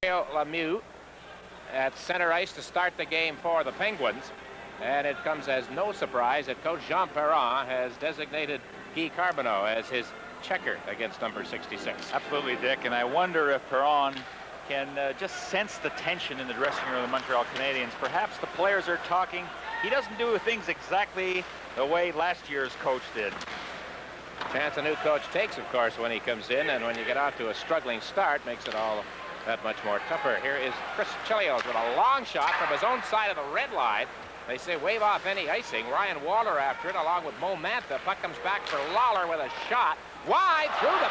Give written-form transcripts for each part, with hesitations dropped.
Lemieux at center ice to start the game for the Penguins. And it comes as no surprise that Coach Jean Perron has designated Guy Carbonneau as his checker against number 66. Absolutely, Dick. And I wonder if Perron can just sense the tension in the dressing room of the Montreal Canadiens. Perhaps the players are talking. He doesn't do things exactly the way last year's coach did. Chance a new coach takes, of course, when he comes in, and when you get out to a struggling start, makes it all that much more tougher. Here is Chris Chelios with a long shot from his own side of the red line. They say wave off any icing. Ryan Waller after it, along with Mo Mantha. Puck comes back for Lawler with a shot. Wide through the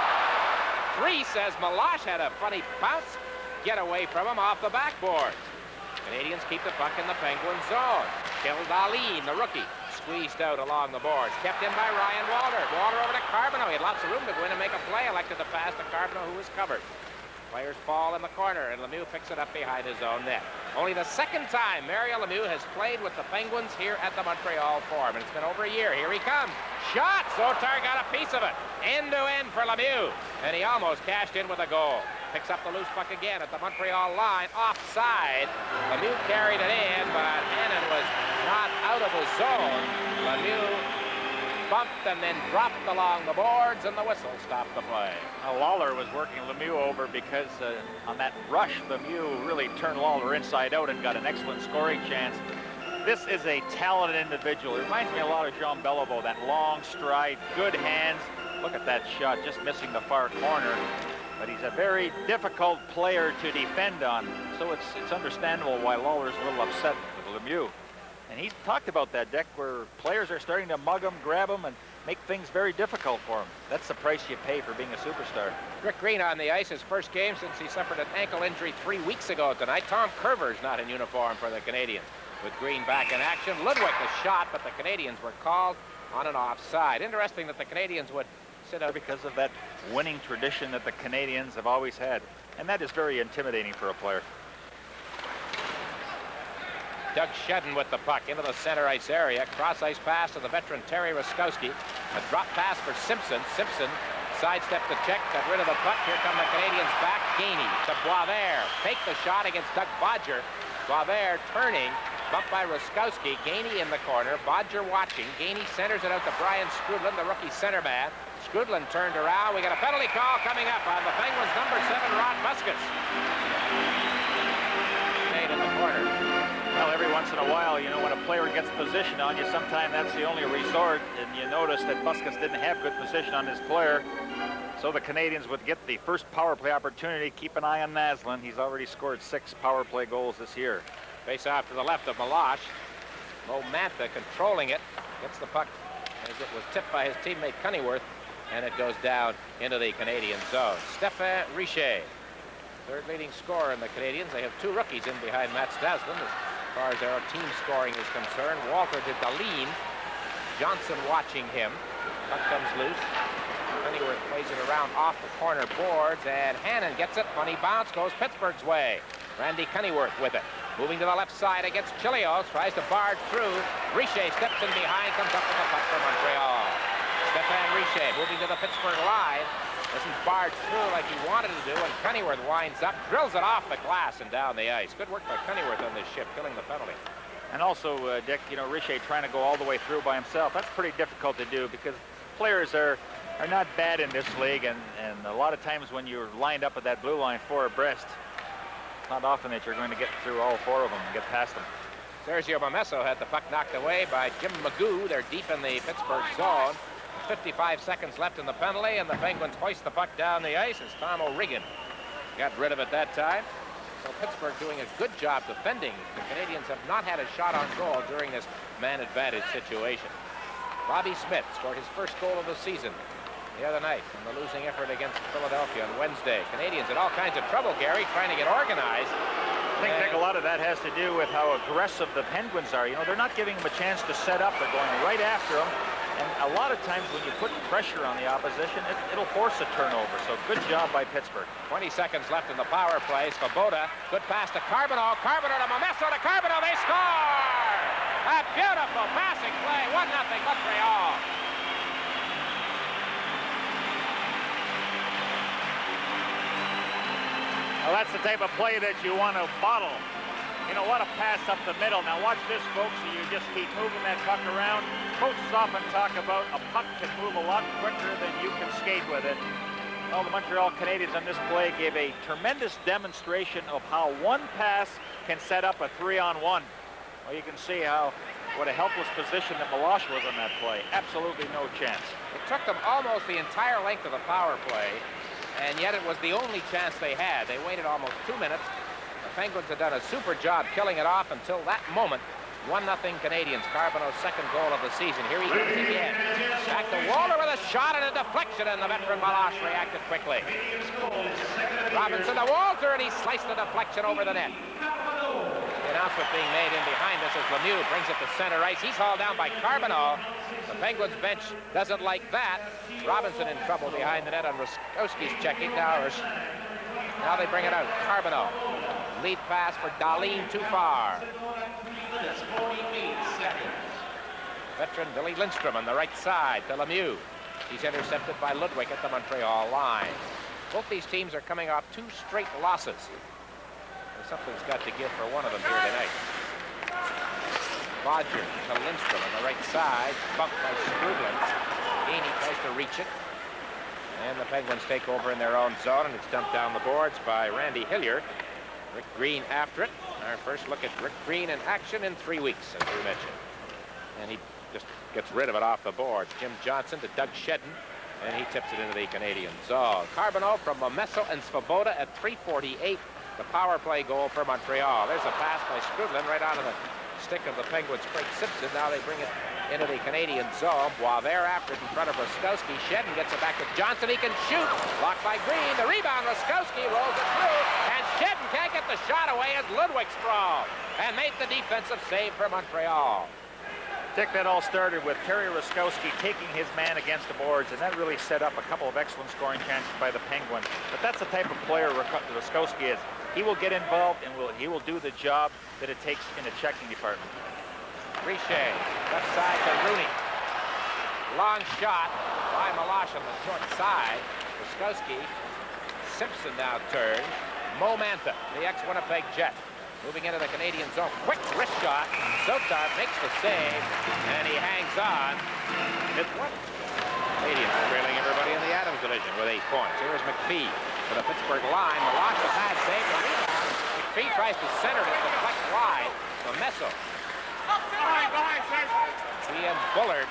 three, says Meloche had a funny bounce. Get away from him off the backboard. Canadians keep the puck in the Penguin zone. Kildalin, the rookie, squeezed out along the boards. Kept in by Ryan Waller. Waller over to Carbonneau. He had lots of room to go in and make a play. Elected to pass to Carbonneau, who was covered. Players fall in the corner, and Lemieux picks it up behind his own net. Only the second time Mario Lemieux has played with the Penguins here at the Montreal Forum, and it's been over a year. Here he comes. Shot! Zotar got a piece of it. End-to-end for Lemieux, and he almost cashed in with a goal. Picks up the loose puck again at the Montreal line, offside. Lemieux carried it in, but Hannon was not out of the zone. Lemieux bumped and then dropped along the boards, and the whistle stopped the play. Now, Lawler was working Lemieux over because on that rush, Lemieux really turned Lawler inside out and got an excellent scoring chance. This is a talented individual. It reminds me a lot of Jean Beliveau, that long stride, good hands. Look at that shot, just missing the far corner. But he's a very difficult player to defend on, so it's understandable why Lawler's a little upset with Lemieux. And he's talked about that, Dick, where players are starting to mug him, grab him, and make things very difficult for him. That's the price you pay for being a superstar. Rick Green on the ice, his first game since he suffered an ankle injury 3 weeks ago tonight. Tom Curver's not in uniform for the Canadiens. With Green back in action, Ludwig a shot, but the Canadiens were called on an offside. Interesting that the Canadiens would sit out because of that winning tradition that the Canadiens have always had. And that is very intimidating for a player. Doug Shedden with the puck into the center ice area. Cross-ice pass to the veteran Terry Ruskowski. A drop pass for Simpson. Simpson sidestepped the check, got rid of the puck. Here come the Canadiens back. Gainey to Boisvert. Take the shot against Doug Bodger. Boisvert turning. Bumped by Ruskowski. Gainey in the corner. Bodger watching. Gainey centers it out to Brian Skrudlin, the rookie center man. Skrudlin turned around. We got a penalty call coming up on the Penguins' number 7, Ron Busquets. Made in the corner. Well, every once in a while, you know, when a player gets position on you, sometimes that's the only resort. And you notice that Busquets didn't have good position on his player. So the Canadiens would get the first power play opportunity. Keep an eye on Naslin. He's already scored 6 power play goals this year. Face off to the left of Meloche. Mo Mantha controlling it. Gets the puck as it was tipped by his teammate Cunneyworth. And it goes down into the Canadian zone. Stéphane Richer, third leading scorer in the Canadiens. They have 2 rookies in behind Matt Stasman as far as their team scoring is concerned. Walter to Dahlin. Johnson watching him. Puck comes loose. Cunneyworth plays it around off the corner boards, and Hannon gets it. Funny bounce goes Pittsburgh's way. Randy Cunneyworth with it. Moving to the left side against Chelios. Tries to barge through. Richer steps in behind, comes up with the puck for Montreal. Stéphane Richer moving to the Pittsburgh line. Doesn't barge through like he wanted to do, and Cunneyworth winds up, drills it off the glass and down the ice. Good work by Cunneyworth on this shift, killing the penalty. And also, Dick, you know, Richer trying to go all the way through by himself. That's pretty difficult to do because players are not bad in this league, and a lot of times when you're lined up at that blue line 4 abreast, it's not often that you're going to get through all 4 of them and get past them. Sergio Momesso had the puck knocked away by Jim Magoo. They're deep in the Pittsburgh zone. 55 seconds left in the penalty, and the Penguins hoist the puck down the ice as Tom O'Regan got rid of it that time. So Pittsburgh doing a good job defending. The Canadiens have not had a shot on goal during this man advantage situation. Bobby Smith scored his first goal of the season the other night in the losing effort against Philadelphia on Wednesday. Canadiens in all kinds of trouble, Gary, trying to get organized. I think, Dick, a lot of that has to do with how aggressive the Penguins are. You know, they're not giving them a chance to set up. They're going right after them. And a lot of times when you put pressure on the opposition, it'll force a turnover. So good job by Pittsburgh. 20 seconds left in the power play. Svoboda, good pass to Carbonneau. Carbonneau to Momesso to Carbonneau. They score! A beautiful passing play. 1-0 Montreal. Now Well, that's the type of play that you want to bottle. You know, what a pass up the middle. Now watch this, folks. So you just keep moving that puck around. Coaches often talk about a puck can move a lot quicker than you can skate with it. Well, the Montreal Canadiens on this play gave a tremendous demonstration of how one pass can set up a 3-on-1. Well, you can see what a helpless position that Milosh was on that play. Absolutely no chance. It took them almost the entire length of the power play, and yet it was the only chance they had. They waited almost 2 minutes. The Penguins had done a super job killing it off until that moment. 1-0 Canadiens. Carbonneau's second goal of the season. Here he comes again. Back to Walter with a shot and a deflection, and the veteran Milosh reacted quickly. Robinson to Walter, and he sliced the deflection over the net. The announcement being made in behind us as Lemieux brings it to center ice. He's hauled down by Carbonneau. The Penguins bench doesn't like that. Robinson in trouble behind the net on Ruskowski's checking. Now they bring it out. Carbonneau. Lead pass for Dahlin, too far. Veteran Billy Lindstrom on the right side to Lemieux. He's intercepted by Ludwig at the Montreal line. Both these teams are coming off 2 straight losses. Something's got to give for one of them here tonight. Bodger to Lindstrom on the right side. Bumped by Skrubland. Heaney tries to reach it. And the Penguins take over in their own zone, and it's dumped down the boards by Randy Hilliard. Rick Green after it. Our first look at Rick Green in action in 3 weeks, as we mentioned. And he just gets rid of it off the board. Jim Johnson to Doug Shedden, and he tips it into the Canadian zone. Carbonneau from Momesso and Svoboda at 3:48. The power play goal for Montreal. There's a pass by Skrubland right onto the stick of the Penguins' Craig Simpson. Now they bring it into the Canadian zone. While they're after it in front of Ruskowski, Shedden gets it back to Johnson. He can shoot. Blocked by Green. The rebound. Ruskowski rolls it through. And Shedden can't get the shot away as Ludwig sprawled and made the defensive save for Montreal. Dick, that all started with Terry Ruskowski taking his man against the boards, and that really set up a couple of excellent scoring chances by the Penguins. But that's the type of player Ruskowski is. He will get involved, and he will do the job that it takes in the checking department. Richer, left side to Rooney. Long shot by Milosh on the short side. Ruskowski. Simpson now turns. Mo Mantha, the ex-Winnipeg Jet, moving into the Canadian zone. Quick wrist shot. Sotar makes the save, and he hangs on. It's one. Canadiens trailing everybody in the Adams division with 8 points. Here's McPhee for the Pittsburgh line. Milosh has had saved the rebound. McPhee tries to center it, deflect wide. Momesso. He and Bullard.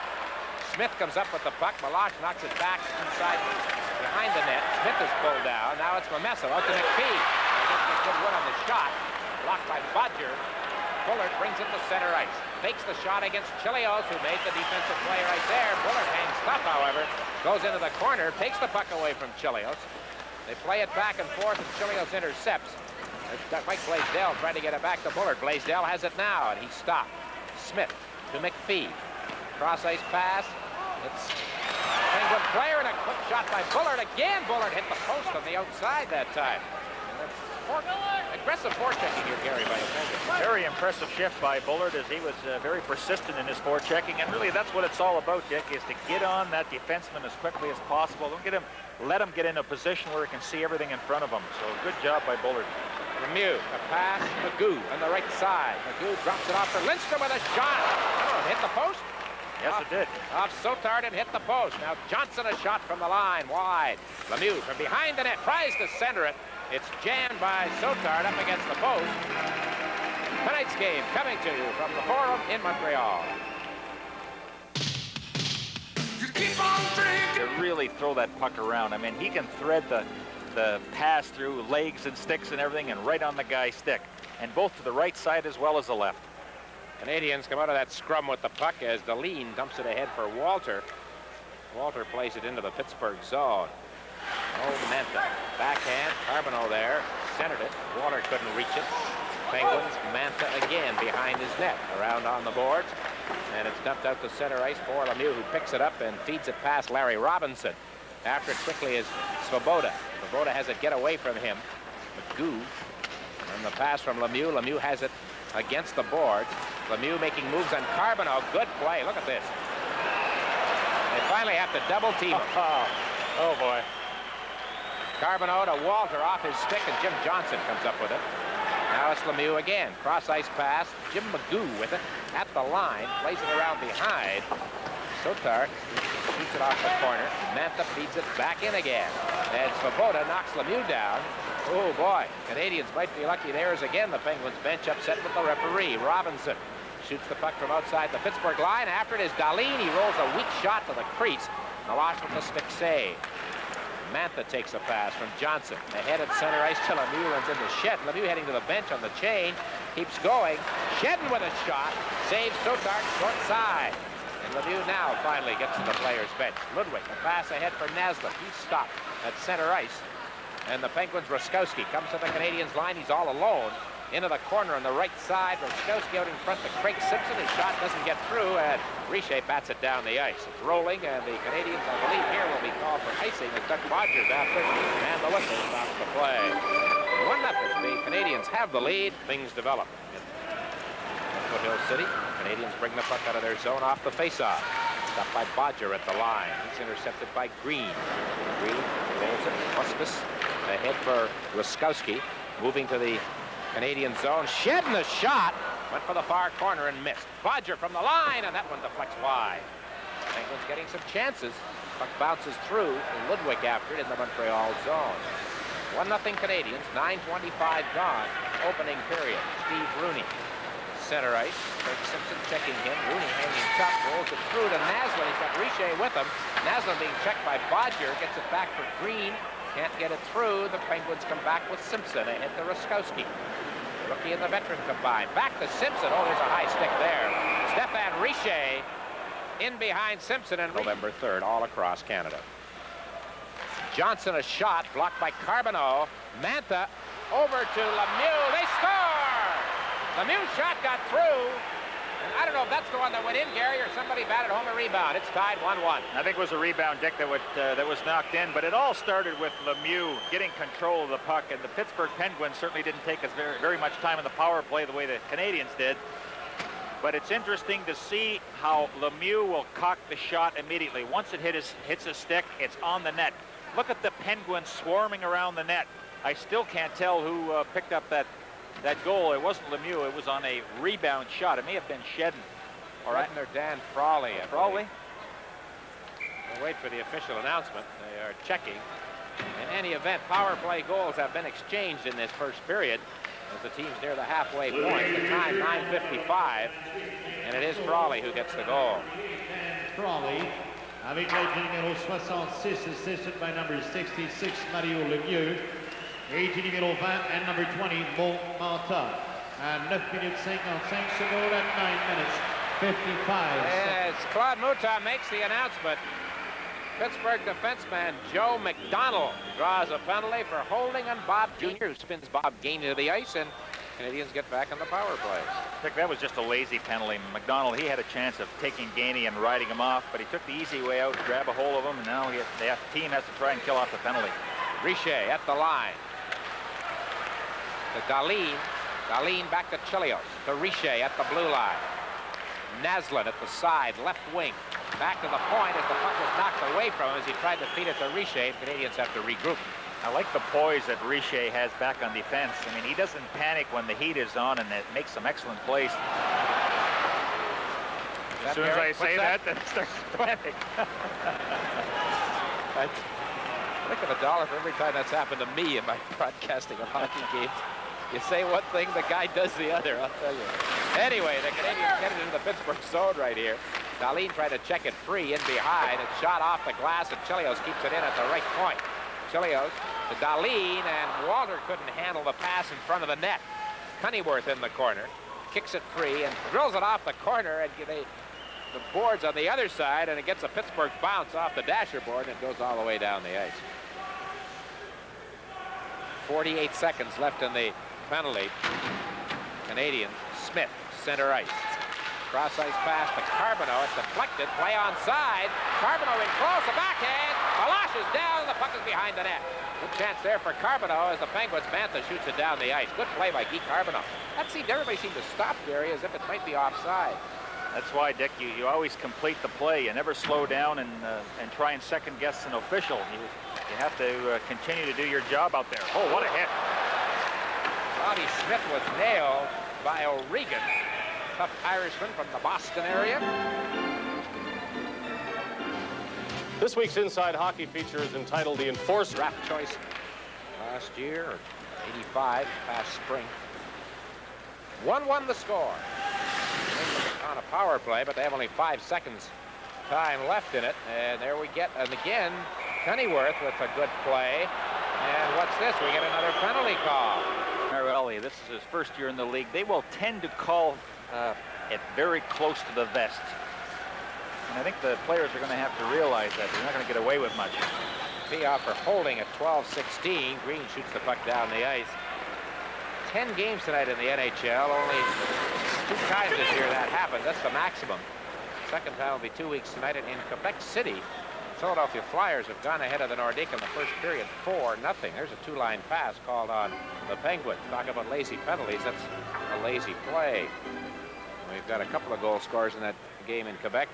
Smith comes up with the puck. Milosh knocks it back inside behind the net. Smith is pulled down. Now it's Momesso out to McPhee. He gets a good one on the shot. Blocked by Bodger. Bullard brings it to center ice. Takes the shot against Chilios, who made the defensive play right there. Bullard hangs tough, however. Goes into the corner. Takes the puck away from Chilios. They play it back and forth, and Chilios intercepts. Mike Blaisdell trying to get it back to Bullard. Blaisdell has it now, and he stopped. Smith to McPhee. Cross ice pass. It's Penguin player, and a quick shot by Bullard. Again, Bullard hit the post on the outside that time. Aggressive forechecking here, Gary, by the Penguins. Very impressive shift by Bullard, as he was very persistent in his forechecking, and really that's what it's all about, Dick, is to get on that defenseman as quickly as possible. Let him get in a position where he can see everything in front of him. So good job by Bullard. Lemieux, a pass, Magoo on the right side. Magoo drops it off for Lindstrom with a shot. Oh, hit the post? Yes, it did. Off Sotar and hit the post. Now Johnson, a shot from the line, wide. Lemieux from behind the net, tries to center it. It's jammed by Sotar up against the post. Tonight's game coming to you from the Forum in Montreal. To really throw that puck around. I mean, he can thread the pass through legs and sticks and everything, and right on the guy's stick. And both to the right side as well as the left. Canadiens come out of that scrum with the puck as Dahlin dumps it ahead for Walter. Walter plays it into the Pittsburgh zone. Oh, Mantha. Backhand. Carbonneau there. Centered it. Walter couldn't reach it. Penguins. Mantha again behind his net. Around on the boards. And it's dumped out to center ice for Lemieux, who picks it up and feeds it past Larry Robinson. After it quickly is Svoboda. Svoboda has it get away from him. Magoo. And the pass from Lemieux. Lemieux has it against the boards. Lemieux making moves on Carbonneau. Good play. Look at this. They finally have to double team him. Oh, boy. Carbonneau to Walter off his stick, and Jim Johnson comes up with it. Now it's Lemieux again. Cross-ice pass. Jim Magoo with it at the line. Plays it around behind. Sotar shoots it off the corner. Mantha feeds it back in again. And Svoboda knocks Lemieux down. Oh, boy. Canadiens might be lucky. There's again the Penguins bench upset with the referee. Robinson shoots the puck from outside the Pittsburgh line. After it is Dahlin. He rolls a weak shot to the crease. Milosh with the stick save. Mantha takes a pass from Johnson. Ahead at center ice to Lemieux, runs into Shed. Lemieux heading to the bench on the chain. Keeps going. Shedden with a shot. Saves Sotar short side. And Lemieux now finally gets to the players' bench. Ludwig, a pass ahead for Naslund. He's stopped at center ice. And the Penguins' Ruskowski comes to the Canadiens' line. He's all alone. Into the corner on the right side. Ruskowski out in front to Craig Simpson. His shot doesn't get through, and Richer bats it down the ice. It's rolling, and the Canadiens, I believe, here will be called for icing as Doug Bodger's after, and the whistle stops the play. 1-0. The Canadiens have the lead. Things develop. Foothill City. Canadiens bring the puck out of their zone off the faceoff. Stopped by Bodger at the line. He's intercepted by Green. Green rolls it. Huskus ahead for Ruskowski. Moving to the Canadian zone. Shedden a shot. Went for the far corner and missed. Bodger from the line, and that one deflects wide. Penguins getting some chances. Puck bounces through. Ludwig after it in the Montreal zone. 1-0 Canadiens. 9:25 gone. Opening period. Steve Rooney. Center ice. Craig Simpson checking him. Rooney hanging tough. Rolls it through to Naslund. He's got Richer with him. Naslund being checked by Bodger. Gets it back for Green. Can't get it through. The Penguins come back with Simpson ahead to Ruskowski. Rookie and the veteran combined. Back to Simpson. Oh, there's a high stick there. Stéphane Richer in behind Simpson, and November 3rd all across Canada. Johnson a shot blocked by Carbonneau. Mantha over to Lemieux. They score! Lemieux's shot got through. I don't know if that's the one that went in, Gary, or somebody batted home a rebound. It's tied 1-1. I think it was a rebound, Dick, that was knocked in, but it all started with Lemieux getting control of the puck, and the Pittsburgh Penguins certainly didn't take us very much time in the power play the way the Canadiens did. But it's interesting to see how Lemieux will cock the shot immediately. Once it hits his stick, it's on the net. Look at the Penguins swarming around the net. I still can't tell who picked up that goal. It wasn't Lemieux. It was on a rebound shot. It may have been Shedden. All right. Or Dan Frawley. Frawley? We'll wait for the official announcement. They are checking. In any event, power play goals have been exchanged in this first period as the team's near the halfway point. The time 9:55, and it is Frawley who gets the goal. Frawley, avec l'aide du numéro 66, assisted by number 66, Mario Lemieux. Age numéro 20 and number 20, Mo Mantha. And 9 minutes 55 secondes at 9 minutes 55. As Claude Mouton makes the announcement, Pittsburgh defenseman Joe McDonald draws a penalty for holding on Bob Jr., who spins Bob Gainey to the ice, and Canadiens get back on the power play. I think that was just a lazy penalty. McDonald, he had a chance of taking Gainey and riding him off, but he took the easy way out to grab a hold of him, and now the team has to try and kill off the penalty. Richer at the line. To Dahlin. Dahlin back to Chelios. To Richer at the blue line. Naslund at the side, left wing. Back to the point as the puck was knocked away from him as he tried to feed it to Richer. Canadiens have to regroup. I like the poise that Richer has back on defense. I mean, he doesn't panic when the heat is on, and it makes some excellent plays. As soon as I say that, then it starts to panic. I think of $1 for every time that's happened to me in my broadcasting of hockey games. You say one thing, the guy does the other, I'll tell you. Anyway, the Canadiens get it into the Pittsburgh zone right here. Dahlin tried to check it free in behind. It's shot off the glass, and Chelios keeps it in at the right point. Chelios to Dahlin, and Walter couldn't handle the pass in front of the net. Cunnyworth in the corner, kicks it free, and drills it off the corner, and the board's on the other side, and it gets a Pittsburgh bounce off the dasher board, and it goes all the way down the ice. 48 seconds left in the penalty. Canadiens. Smith, center ice. Cross-ice pass to Carbonneau. It's deflected. Play on side. Carbonneau in close. A backhand. Milosh is down. The puck is behind the net. Good chance there for Carbonneau as the Penguins. Mantha shoots it down the ice. Good play by Guy Carbonneau. Everybody seemed to stop, Gary, as if it might be offside. That's why, Dick, you always complete the play. You never slow down and try and second-guess an official. You have to continue to do your job out there. Oh, what a hit. Bobby Smith was nailed by O'Regan, tough Irishman from the Boston area. This week's Inside Hockey feature is entitled The Enforcer. Draft choice last year, or 85, past spring. 1-1 the score. On a power play, but they have only 5 seconds time left in it. And there we get, and again, Pennyworth with a good play. And what's this? We get another penalty call. Montreal, this is his first year in the league. They will tend to call it very close to the vest. And I think the players are going to have to realize that. They're not going to get away with much. Piaf for holding at 12-16. Green shoots the puck down the ice. 10 games tonight in the NHL. Only 2 times this year that happened. That's the maximum. Second time will be 2 weeks tonight in Quebec City. Philadelphia Flyers have gone ahead of the Nordiques in the first period, 4-0. There's a 2-line pass called on the Penguins. Talk about lazy penalties. That's a lazy play. We've got a couple of goal scorers in that game in Quebec.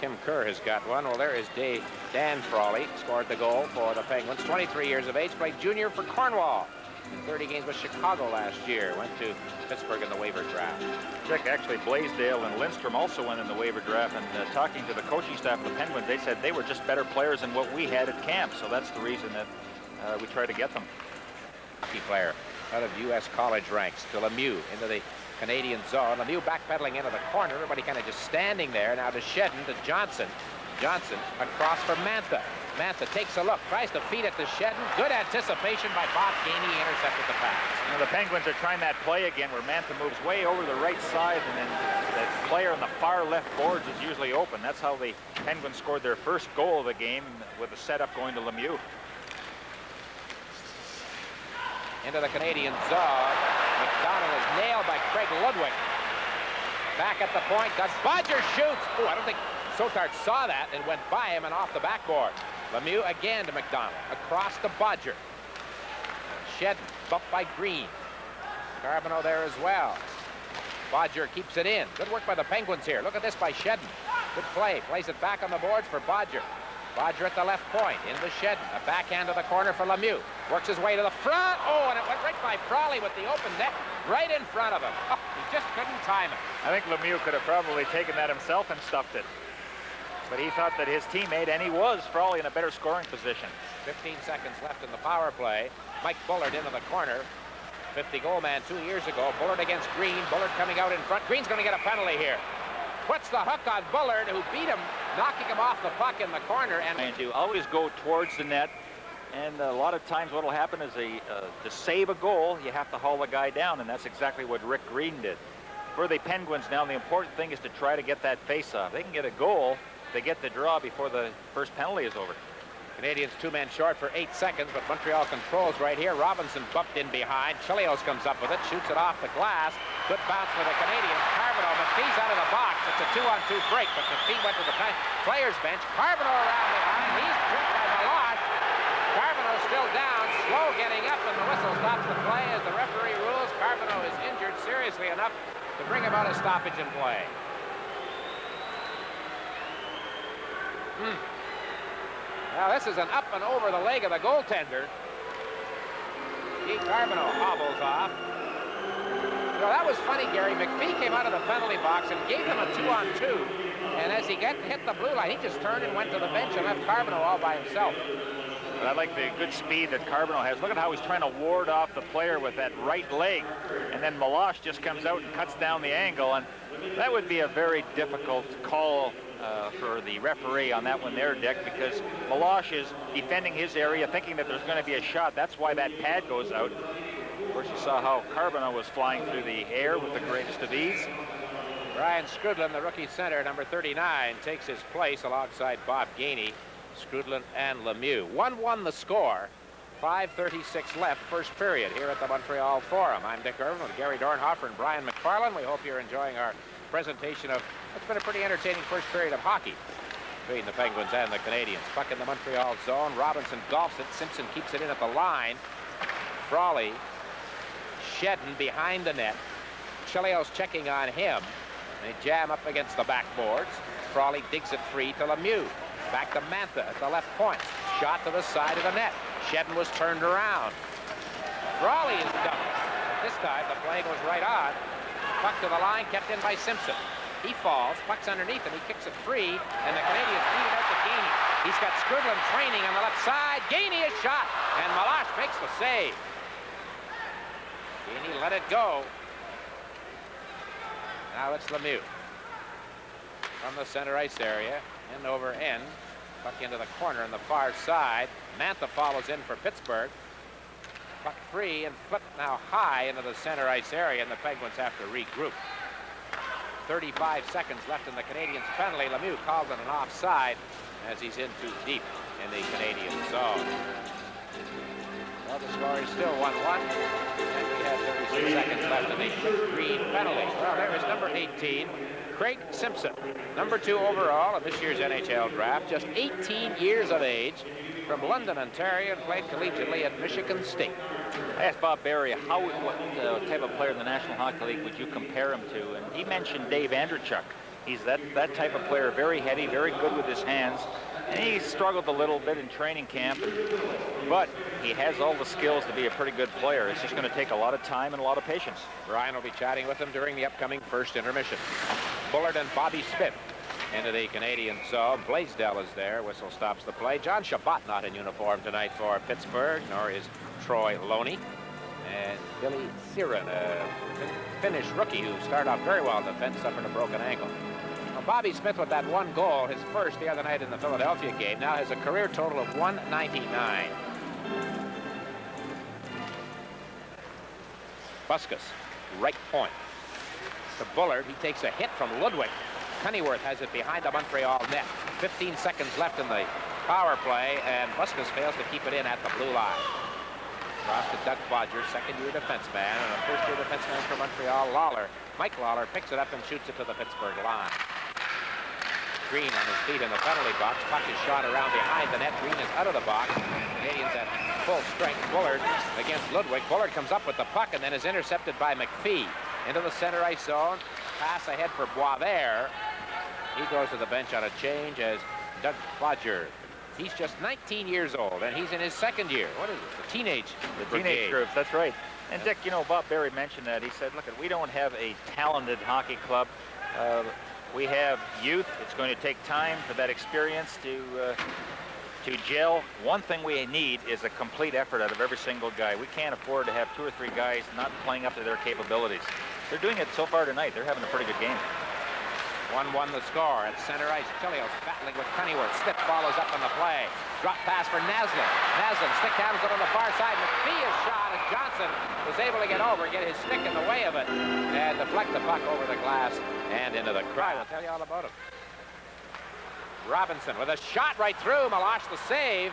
Tim Kerr has got one. Well, there is Dan Frawley, scored the goal for the Penguins. 23 years of age, played junior for Cornwall. In 30 games with Chicago last year. Went to Pittsburgh in the waiver draft. Check, actually, Blaisdell and Lindstrom also went in the waiver draft. And talking to the coaching staff of the Penguins, they said they were just better players than what we had at camp. So that's the reason that we try to get them. Hockey player out of U.S. college ranks to Lemieux into the Canadian zone. Lemieux backpedaling into the corner. Everybody kind of just standing there. Now to Shedden, to Johnson. Johnson across for Mantha. Mantha takes a look, tries to feed it to Shedden. Good anticipation by Bob Gainey, intercepted the pass. You know, the Penguins are trying that play again where Mantha moves way over the right side, and then the player on the far left boards is usually open. That's how the Penguins scored their first goal of the game, with a setup going to Lemieux. Into the Canadian zone. McDonald is nailed by Craig Ludwig. Back at the point, does Bodger shoots. Oh, I don't think Sotard saw that and went by him and off the backboard. Lemieux again to McDonald. Across to Bodger. Shedden, bumped by Green. Carbonneau there as well. Bodger keeps it in. Good work by the Penguins here. Look at this by Shedden. Good play. Plays it back on the boards for Bodger. Bodger at the left point. Into Shedden. A backhand to the corner for Lemieux. Works his way to the front. Oh, and it went right by Frawley with the open net right in front of him. Oh, he just couldn't time it. I think Lemieux could have probably taken that himself and stuffed it. But he thought that his teammate, and he was, Frawley, in a better scoring position. 15 seconds left in the power play. Mike Bullard into the corner. 50-goal man 2 years ago. Bullard against Green. Bullard coming out in front. Green's going to get a penalty here. Puts the hook on Bullard, who beat him, knocking him off the puck in the corner. And you always go towards the net. And a lot of times what will happen is to save a goal, you have to haul the guy down, and that's exactly what Rick Green did. For the Penguins now, the important thing is to try to get that face-off. They can get a goal. They get the draw before the first penalty is over. Canadians 2 men short for 8 seconds, but Montreal controls right here. Robinson bumped in behind. Chelios comes up with it, shoots it off the glass. Good bounce for the Canadians. Carbonneau, McPhee's out of the box. It's a 2-on-2 break, but McPhee went to the players' bench. Carbonneau around behind. He's tripped by Melange. Carbonneau still down, slow getting up, and the whistle stops the play as the referee rules Carbonneau is injured seriously enough to bring about a stoppage in play. Now this is an up and over the leg of the goaltender. Guy Carbonneau hobbles off. You know, that was funny, Gary. McPhee came out of the penalty box and gave him a 2-on-2. And as he hit the blue line, he just turned and went to the bench and left Carbonneau all by himself. But I like the good speed that Carbonneau has. Look at how he's trying to ward off the player with that right leg. And then Melange just comes out and cuts down the angle. And that would be a very difficult call for the referee on that one there, Dick, because Melange is defending his area, thinking that there's going to be a shot. That's why that pad goes out. Of course, you saw how Carbonneau was flying through the air with the greatest of ease. Brian Skrudlin, the rookie center, number 39, takes his place alongside Bob Gainey, Skrudlin, and Lemieux. 1-1 the score. 5:36 left, first period here at the Montreal Forum. I'm Dick Irvin with Gary Dornhofer and Brian McFarland. We hope you're enjoying our presentation of what's been a pretty entertaining first period of hockey between the Penguins and the Canadiens. Puck in the Montreal zone. Robinson golfs it. Simpson keeps it in at the line. Frawley, Shedden behind the net. Chelios checking on him. They jam up against the backboards. Frawley digs it free to Lemieux. Back to Mantha at the left point. shot to the side of the net. Shedden was turned around. Brawley is dumped. This time the play goes right on. Puck to the line, kept in by Simpson. He falls, puck's underneath him, he kicks it free, and the Canadiens feed it out to Gainey. He's got Scribblen training on the left side. Gainey is shot, and Malash makes the save. Gainey let it go. Now it's Lemieux. From the center ice area, end over end. Puck into the corner on the far side. Mantha follows in for Pittsburgh. Puck free and flipped now high into the center ice area, and the Penguins have to regroup. 35 seconds left in the Canadiens' penalty. Lemieux calls it an offside as he's in too deep in the Canadian zone. Well, the score is still 1-1, and we have 36 seconds left in the green penalty. Well, there is number 18, Craig Simpson, number 2 overall in this year's NHL draft, just 18 years of age, from London, Ontario, and played collegiately at Michigan State. I asked Bob Barry, what type of player in the National Hockey League would you compare him to? And he mentioned Dave Andreychuk. He's that type of player, very heady, very good with his hands. And he struggled a little bit in training camp, but he has all the skills to be a pretty good player. It's just going to take a lot of time and a lot of patience. Ryan will be chatting with him during the upcoming first intermission. Bullard and Bobby Smith into the Canadian zone. Blaisdell is there. Whistle stops the play. John Chabot not in uniform tonight for Pittsburgh, nor is Troy Loney. And Billy Siren, a Finnish rookie who started off very well in defense, suffered a broken ankle. Now, Bobby Smith with that one goal, his first the other night in the Philadelphia game, now has a career total of 199. Buskus, right point. To Bullard, he takes a hit from Ludwig. Cunnyworth has it behind the Montreal net. 15 seconds left in the power play, and Buskus fails to keep it in at the blue line. Cross to Doug Bodger, second-year defenseman, and a first-year defenseman for Montreal, Lawler. Mike Lawler picks it up and shoots it to the Pittsburgh line. Green on his feet in the penalty box. Puck is shot around behind the net. Green is out of the box. Canadiens at full strength. Bullard against Ludwig. Bullard comes up with the puck and then is intercepted by McPhee. Into the center ice zone. Pass ahead for Boisvert. He goes to the bench on a change as Doug Bodger. He's just 19 years old, and he's in his second year. What is it? The teenage groups, that's right. And Dick, you know, Bob Barry mentioned that. He said, look, we don't have a talented hockey club. We have youth. It's going to take time for that experience to gel. One thing we need is a complete effort out of every single guy. We can't afford to have 2 or 3 guys not playing up to their capabilities. They're doing it so far tonight. They're having a pretty good game. 1-1 the score at center ice. Chelios battling with Cunnyworth. Smith follows up on the play. Drop pass for Naslund. Naslund stick handles it on the far side. McPhee is shot, and Johnson was able to get over, get his stick in the way of it, and deflect the puck over the glass and into the crowd. I'll tell you all about him. Robinson with a shot right through. Malash the save.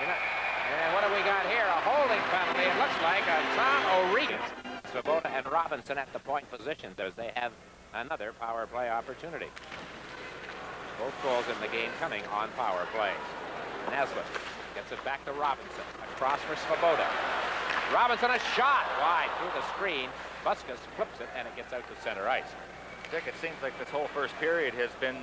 And what have we got here? A holding penalty. It looks like a Tom O'Regan. Svoboda and Robinson at the point positions as they have another power play opportunity. Both goals in the game coming on power plays. Naslund gets it back to Robinson. Across for Svoboda. Robinson a shot wide through the screen. Buskus flips it and it gets out to center ice. Dick, it seems like this whole first period has been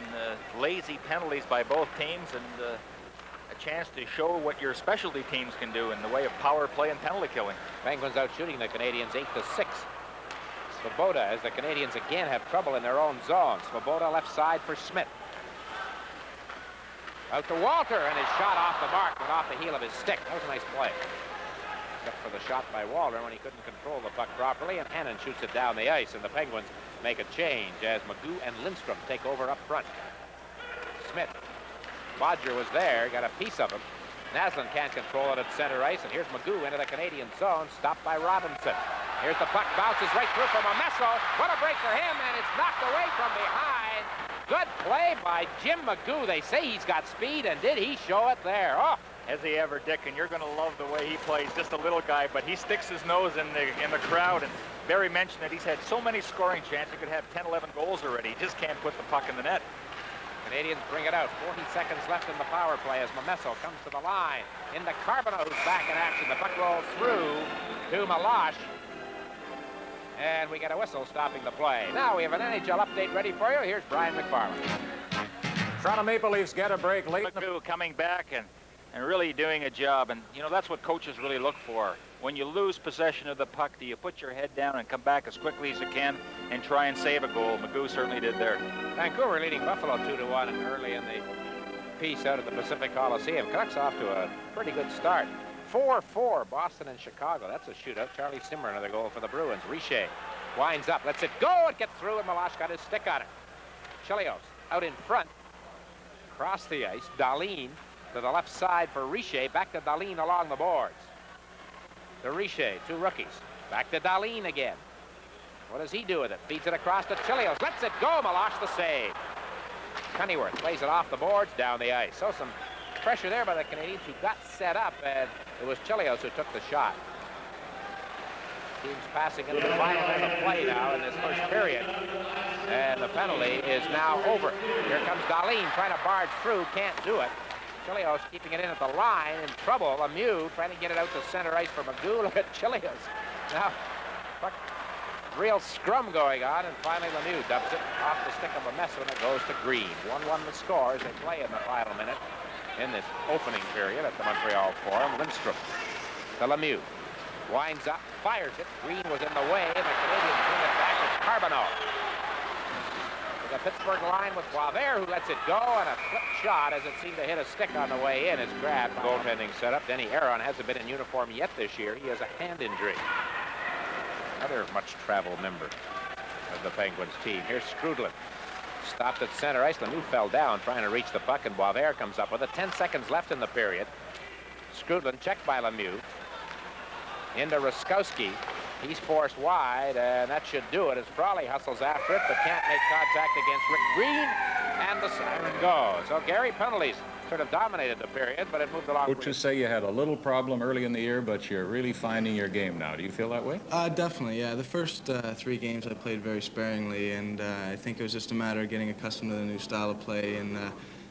lazy penalties by both teams and a chance to show what your specialty teams can do in the way of power play and penalty killing. Penguins out shooting the Canadiens 8-6. Svoboda, as the Canadiens again have trouble in their own zone. Svoboda left side for Smith. Out to Walter, and his shot off the mark, went off the heel of his stick. That was a nice play. Except for the shot by Walter when he couldn't control the puck properly, and Hannon shoots it down the ice, and the Penguins make a change as Magoo and Lindstrom take over up front. Smith. Bodger was there, got a piece of him. Naslund can't control it at center ice, and here's Magoo into the Canadian zone, stopped by Robinson. Here's the puck, bounces right through from Amesso. What a break for him, and it's knocked away from behind. Good play by Jim Magoo. They say he's got speed, and did he show it there? Oh, has he ever, Dick? And you're going to love the way he plays. Just a little guy, but he sticks his nose in the crowd. And Barry mentioned that he's had so many scoring chances. He could have 10, 11 goals already. He just can't put the puck in the net. Canadiens bring it out. 40 seconds left in the power play as Momesso comes to the line. Into Carbonneau, who's back in action. The puck rolls through to Malash. And we get a whistle stopping the play. Now we have an NHL update ready for you. Here's Brian McFarland. Toronto Maple Leafs get a break late. Magoo coming back, and and really doing a job. And, you know, that's what coaches really look for. When you lose possession of the puck, do you put your head down and come back as quickly as you can and try and save a goal? Magoo certainly did there. Vancouver leading Buffalo 2-1 early in the piece out at the Pacific Coliseum. Canucks off to a pretty good start. 4-4, Boston and Chicago. That's a shootout. Charlie Simmer, another goal for the Bruins. Richer winds up, lets it go, it gets through, and Milosh got his stick on it. Chelios out in front, across the ice. Dahlin to the left side for Richer. Back to Dahlin along the boards. To Richer, 2 rookies. Back to Dahlin again. What does he do with it? Feeds it across to Chelios. Lets it go. Milosh the save. Cunnyworth plays it off the boards, down the ice. So some pressure there by the Canadiens, who got set up, and it was Chelios who took the shot. Teams passing into the final end of play now in this first period. And the penalty is now over. Here comes Dahlin trying to barge through. Can't do it. Chelios keeping it in at the line, in trouble. Lemieux trying to get it out to center ice for Magoo. Look at Chelios. Now, real scrum going on, and finally Lemieux dubs it off the stick of a mess when it goes to Green. 1-1 the score as they play in the final minute in this opening period at the Montreal Forum. Lindstrom to Lemieux. Winds up, fires it. Green was in the way, and the Canadiens bring it back with Carbonneau. The Pittsburgh line with Boisvert, who lets it go, and a flip shot as it seemed to hit a stick on the way in is grabbed. Goaltending setup. Denny Aaron hasn't been in uniform yet this year. He has a hand injury. Another much-traveled member of the Penguins team. Here's Strudlin. Stopped at center ice. Lemieux fell down trying to reach the puck, and Boisvert comes up with it. 10 seconds left in the period. Strudlin checked by Lemieux. Into Ruskowski. He's forced wide, and that should do it as Frawley hustles after it, but can't make contact against Rick Green, and the siren goes. So Gary, penalties sort of dominated the period, but it moved along. Coaches say you had a little problem early in the year, but you're really finding your game now. Do you feel that way? Definitely, yeah. The first 3 games I played very sparingly, and I think it was just a matter of getting accustomed to the new style of play and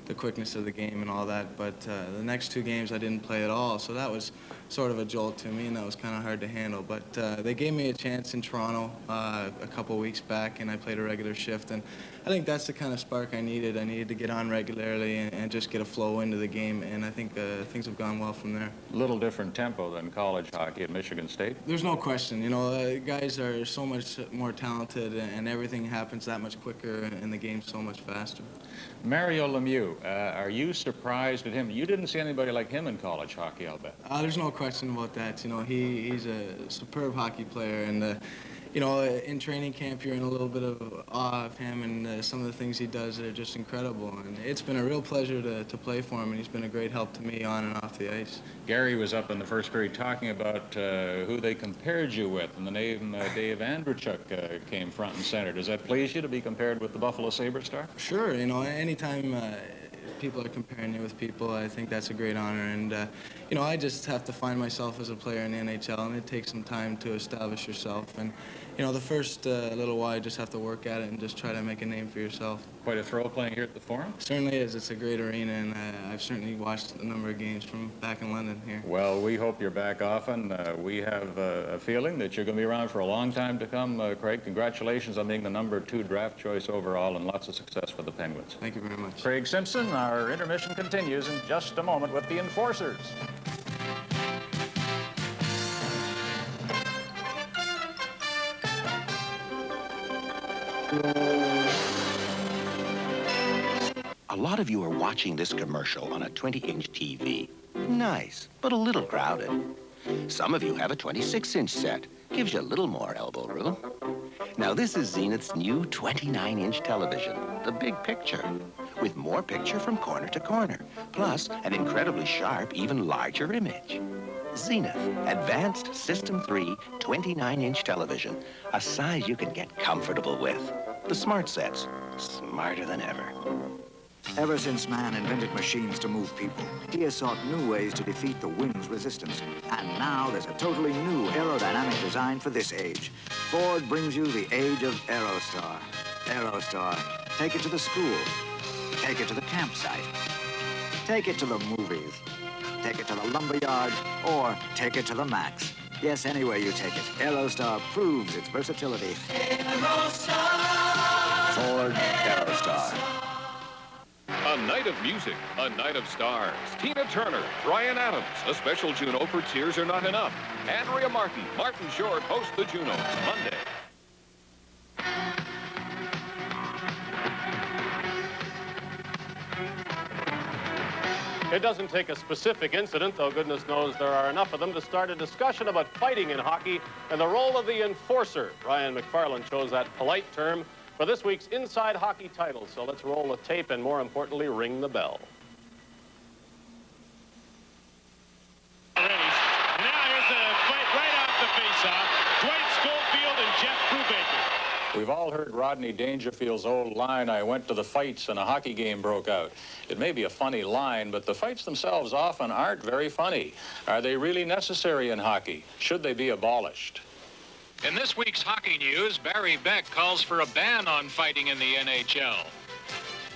the quickness of the game and all that. But the next 2 games I didn't play at all, so that was sort of a jolt to me, and that was kind of hard to handle. But they gave me a chance in Toronto a couple weeks back, and I played a regular shift, and I think that's the kind of spark I needed. I needed to get on regularly and just get a flow into the game, and I think things have gone well from there. A little different tempo than college hockey at Michigan State. There's no question. You know, guys are so much more talented, and everything happens that much quicker, and the game's so much faster. Mario Lemieux, are you surprised at him? You didn't see anybody like him in college hockey, I'll bet. There's no question about that. You know, he's a superb hockey player, and you know, in training camp, you're in a little bit of awe of him, and some of the things he does are just incredible. And it's been a real pleasure to play for him, and he's been a great help to me on and off the ice. Gary was up in the first period talking about who they compared you with, and the name Dave Andreychuk came front and center. Does that please you to be compared with the Buffalo Sabre star? Sure. You know, anytime people are comparing you with people, I think that's a great honor. And, you know, I just have to find myself as a player in the NHL, and it takes some time to establish yourself. And, you know, the first little while, you just have to work at it and just try to make a name for yourself. Quite a thrill playing here at the Forum? Certainly is. It's a great arena, and I've certainly watched a number of games from back in London here. Well, we hope you're back often. We have a feeling that you're going to be around for a long time to come, Craig. Congratulations on being the #2 draft choice overall, and lots of success for the Penguins. Thank you very much. Craig Simpson, our intermission continues in just a moment with the Enforcers. A lot of you are watching this commercial on a 20-inch TV. Nice, but a little crowded. Some of you have a 26-inch set. Gives you a little more elbow room. Now, this is Zenith's new 29-inch television, the big picture, with more picture from corner to corner, plus an incredibly sharp, even larger image. Zenith, Advanced System 3 29-inch television, a size you can get comfortable with. The smart sets, smarter than ever. Ever since man invented machines to move people, he has sought new ways to defeat the wind's resistance. And now there's a totally new aerodynamic design for this age. Ford brings you the age of Aerostar. Aerostar, take it to the school. Take it to the campsite. Take it to the movies. Take it to the lumberyard, or take it to the max. Yes, anywhere you take it, Aerostar proves its versatility. Aerostar! Ford Aerostar. A night of music, a night of stars. Tina Turner, Bryan Adams, a special Juno for Tears Are Not Enough. Andrea Martin, Martin Short host the Junos Monday. It doesn't take a specific incident, though goodness knows there are enough of them, to start a discussion about fighting in hockey and the role of the enforcer. Ryan McFarland chose that polite term for this week's Inside Hockey title. So let's roll the tape and, more importantly, ring the bell. Now here's the fight right off the face-off. Dwight Schofield and Jeff Brubaker. We've all heard Rodney Dangerfield's old line, "I went to the fights and a hockey game broke out." It may be a funny line, but the fights themselves often aren't very funny. Are they really necessary in hockey? Should they be abolished? In this week's hockey news, Barry Beck calls for a ban on fighting in the NHL.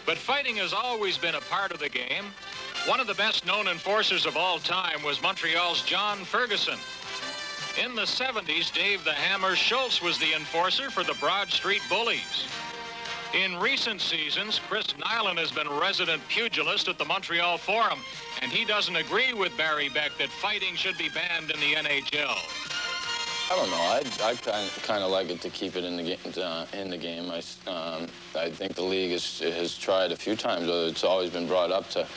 But fighting has always been a part of the game. One of the best-known enforcers of all time was Montreal's John Ferguson. In the 70s, Dave the Hammer Schultz was the enforcer for the Broad Street Bullies. In recent seasons, Chris Nyland has been resident pugilist at the Montreal Forum, and he doesn't agree with Barry Beck that fighting should be banned in the NHL. I don't know. I kind of like it to keep it in the game. I think the league has tried a few times. It's always been brought up to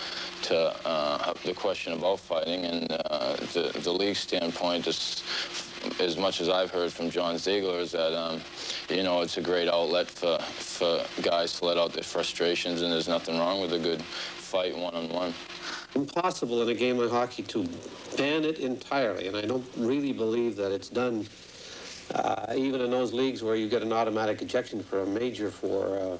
the question about fighting, and the league standpoint is, as much as I've heard from John Ziegler, is that you know, it's a great outlet for guys to let out their frustrations, and there's nothing wrong with a good fight one-on-one. Impossible in a game of hockey to ban it entirely, and I don't really believe that it's done even in those leagues where you get an automatic ejection for a major for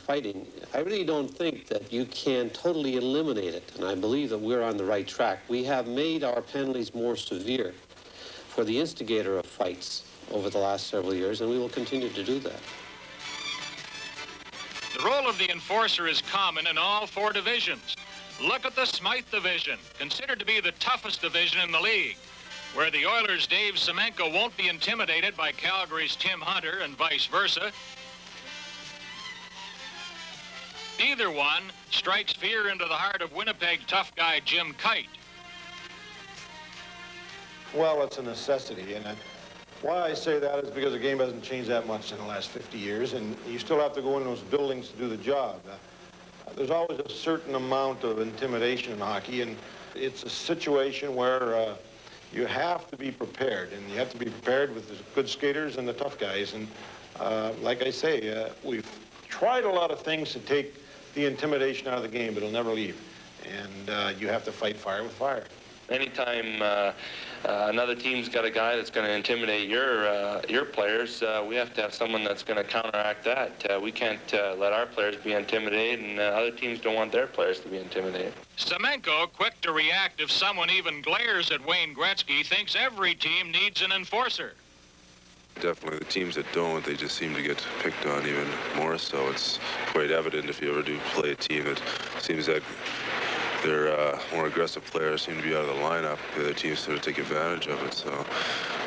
fighting. I really don't think that you can totally eliminate it, and I believe that we're on the right track. We have made our penalties more severe for the instigator of fights over the last several years, and we will continue to do that. The role of the enforcer is common in all four divisions. Look at the Smythe division, considered to be the toughest division in the league, where the Oilers' Dave Semenko won't be intimidated by Calgary's Tim Hunter and vice versa. Either one strikes fear into the heart of Winnipeg tough guy Jim Kite. Well, it's a necessity, and why I say that is because the game hasn't changed that much in the last 50 years, and you still have to go in those buildings to do the job. There's always a certain amount of intimidation in hockey, and it's a situation where you have to be prepared, and you have to be prepared with the good skaters and the tough guys. And like I say, we've tried a lot of things to take the intimidation out of the game, but it'll never leave. And you have to fight fire with fire. Anytime another team's got a guy that's going to intimidate your players, we have to have someone that's going to counteract that. We can't let our players be intimidated, and other teams don't want their players to be intimidated. Semenko, quick to react if someone even glares at Wayne Gretzky, thinks every team needs an enforcer. Definitely the teams that don't, they just seem to get picked on even more so. It's quite evident if you ever do play a team that seems that their more aggressive players seem to be out of the lineup. The other teams sort of take advantage of it. So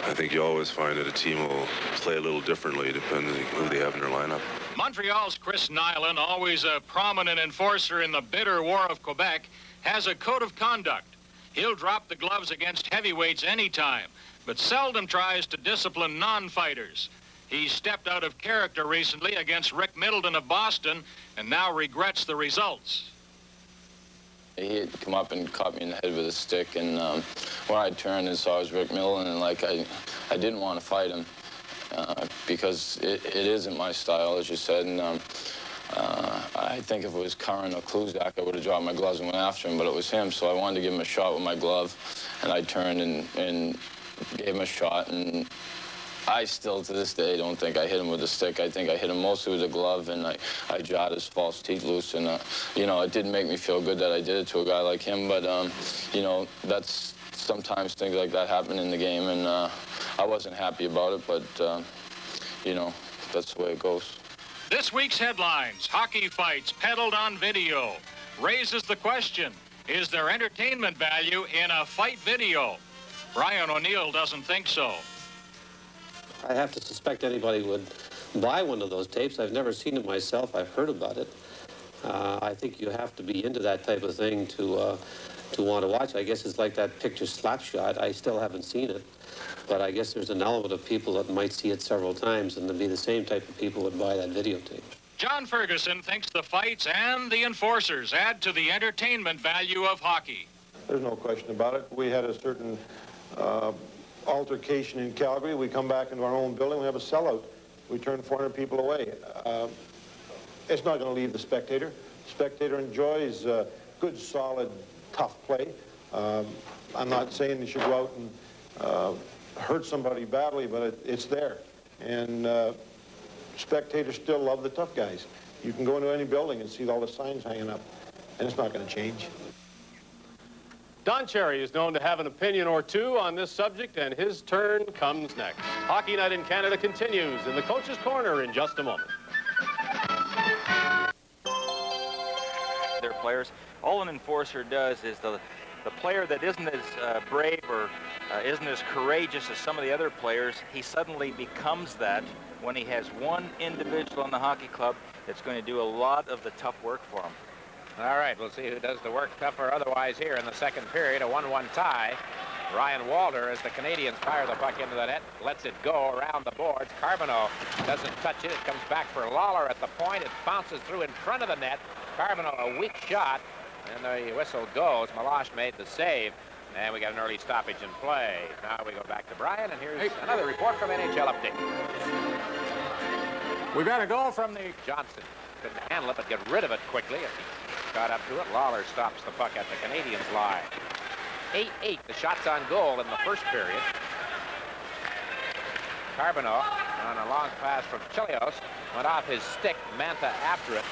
I think you always find that a team will play a little differently depending on who they have in their lineup. Montreal's Chris Nyland, always a prominent enforcer in the bitter war of Quebec, has a code of conduct. He'll drop the gloves against heavyweights anytime, but seldom tries to discipline non-fighters. He stepped out of character recently against Rick Middleton of Boston and now regrets the results. He had come up and caught me in the head with a stick, and when I turned and saw it was Rick Middleton, and like I didn't want to fight him because it isn't my style, as you said, and I think if it was Curran or Kluzak, I would have dropped my gloves and went after him, but it was him, so I wanted to give him a shot with my glove, and I turned and gave him a shot, and I still, to this day, don't think I hit him with a stick. I think I hit him mostly with a glove, and I jawed his false teeth loose. And, you know, it didn't make me feel good that I did it to a guy like him. But, you know, that's sometimes things like that happen in the game. And I wasn't happy about it, but, you know, that's the way it goes. This week's headlines, hockey fights peddled on video, raises the question, is there entertainment value in a fight video? Brian O'Neill doesn't think so. I have to suspect anybody would buy one of those tapes. I've never seen it myself. I've heard about it. I think you have to be into that type of thing to want to watch. I guess it's like that picture Slapshot. I still haven't seen it, but I guess there's an element of people that might see it several times, and there'd be the same type of people would buy that videotape. John Ferguson thinks the fights and the enforcers add to the entertainment value of hockey. There's no question about it. We had a certain altercation in Calgary. We come back into our own building, we have a sellout. We turn 400 people away. It's not going to leave the spectator. The spectator enjoys good, solid, tough play. I'm not saying you should go out and hurt somebody badly, but it's there. And spectators still love the tough guys. You can go into any building and see all the signs hanging up, and it's not going to change. Don Cherry is known to have an opinion or two on this subject, and his turn comes next. Hockey Night in Canada continues in the Coach's Corner in just a moment. Their players. All an enforcer does is the player that isn't as brave or isn't as courageous as some of the other players, he suddenly becomes that when he has one individual in the hockey club that's going to do a lot of the tough work for him. All right, we'll see who does the work tougher otherwise here in the second period, a 1-1 tie. Ryan Walter, as the Canadiens fire the puck into the net, lets it go around the boards. Carbonneau doesn't touch it. It comes back for Lawler at the point. It bounces through in front of the net. Carbonneau, a weak shot, and the whistle goes. Meloche made the save, and we got an early stoppage in play. Now we go back to Brian, and here's another report from NHL Update. We got a goal from the Johnson. Couldn't handle it, but get rid of it quickly. Got up to it. Lawler stops the puck at the Canadiens line. 8-8, the shots on goal in the first period. Carbonneau on a long pass from Chelios. Went off his stick. Mantha after it.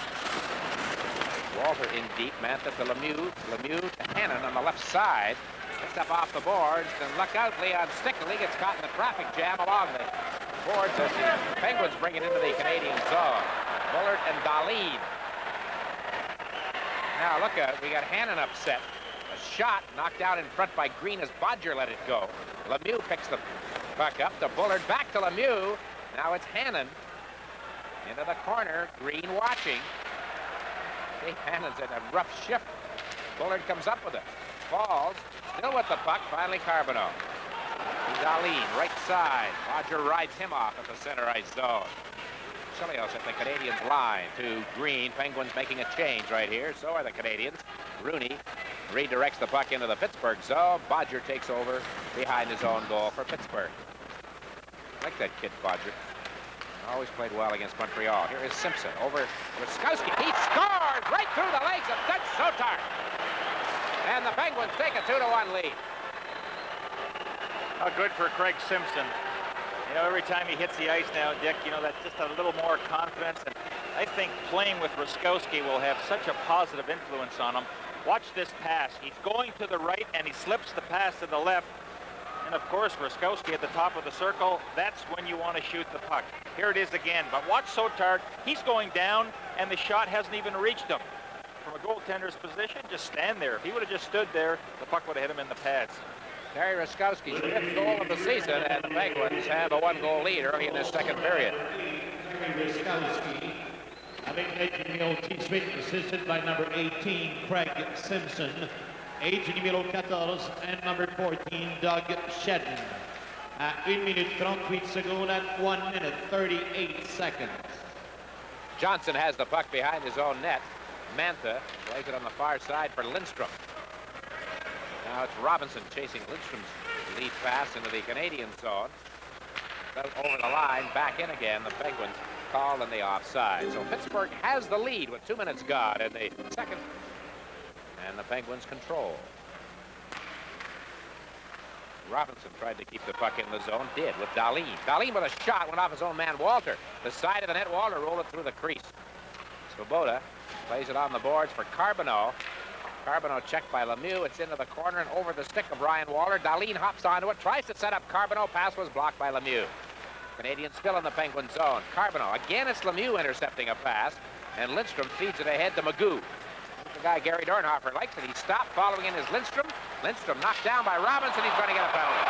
Walter in deep. Mantha to Lemieux. Lemieux to Hannon on the left side. Picked up off the boards. And look out, Leon Stickley gets caught in the traffic jam along the boards as the Penguins bring it into the Canadian zone. Bullard and Dahlin. Now look at it. We got Hannon upset. A shot knocked out in front by Green as Bodger let it go. Lemieux picks the puck up to Bullard. Back to Lemieux. Now it's Hannon. Into the corner. Green watching. Dave Hannon's in a rough shift. Bullard comes up with it. Falls. Still with the puck. Finally Carbonneau. Dahlin, right side. Bodger rides him off at the center ice zone. Chelios at the Canadiens line to Green. Penguins making a change right here. So are the Canadiens. Rooney redirects the puck into the Pittsburgh zone. Bodger takes over behind his own goal for Pittsburgh. I like that kid, Bodger. Always played well against Montreal. Here is Simpson over Ruskowski. He scores right through the legs of Dutch Sotar. And the Penguins take a 2-1 lead. Oh, good for Craig Simpson. You know, every time he hits the ice now, Dick, you know, that's just a little more confidence. And I think playing with Ruskowski will have such a positive influence on him. Watch this pass. He's going to the right, and he slips the pass to the left. And, of course, Ruskowski at the top of the circle, that's when you want to shoot the puck. Here it is again. But watch Sotar. He's going down, and the shot hasn't even reached him. From a goaltender's position, just stand there. If he would have just stood there, the puck would have hit him in the pads. Terry Ruskowski's 5th goal of the season, and the Penguins have a 1-goal lead early in this second period. Terry Ruskowski, avec l'aide numéro 18, assisted by number 18, Craig Simpson, age numéro 14, and number 14, Doug Shedden. At 1 minute 38 seconds and 1 minute 38 seconds. Johnson has the puck behind his own net. Mantha plays it on the far side for Lindstrom. Now it's Robinson chasing Lindstrom's lead pass into the Canadian zone. Over the line, back in again. The Penguins called in the offside. So Pittsburgh has the lead with 2 minutes gone in the second. And the Penguins control. Robinson tried to keep the puck in the zone. Did with Dahlin. Dahlin with a shot. Went off his own man, Walter. The side of the net, Walter rolled it through the crease. Svoboda plays it on the boards for Carbonneau. Carbonneau checked by Lemieux. It's into the corner and over the stick of Ryan Walter. Dahlin hops onto it, tries to set up Carbonneau. Pass was blocked by Lemieux. Canadiens still in the Penguin zone. Carbonneau, again it's Lemieux intercepting a pass, and Lindstrom feeds it ahead to Magoo. The guy Gary Dornhofer likes it. He stopped. Following in is Lindstrom. Lindstrom knocked down by Robinson. He's going to get a penalty.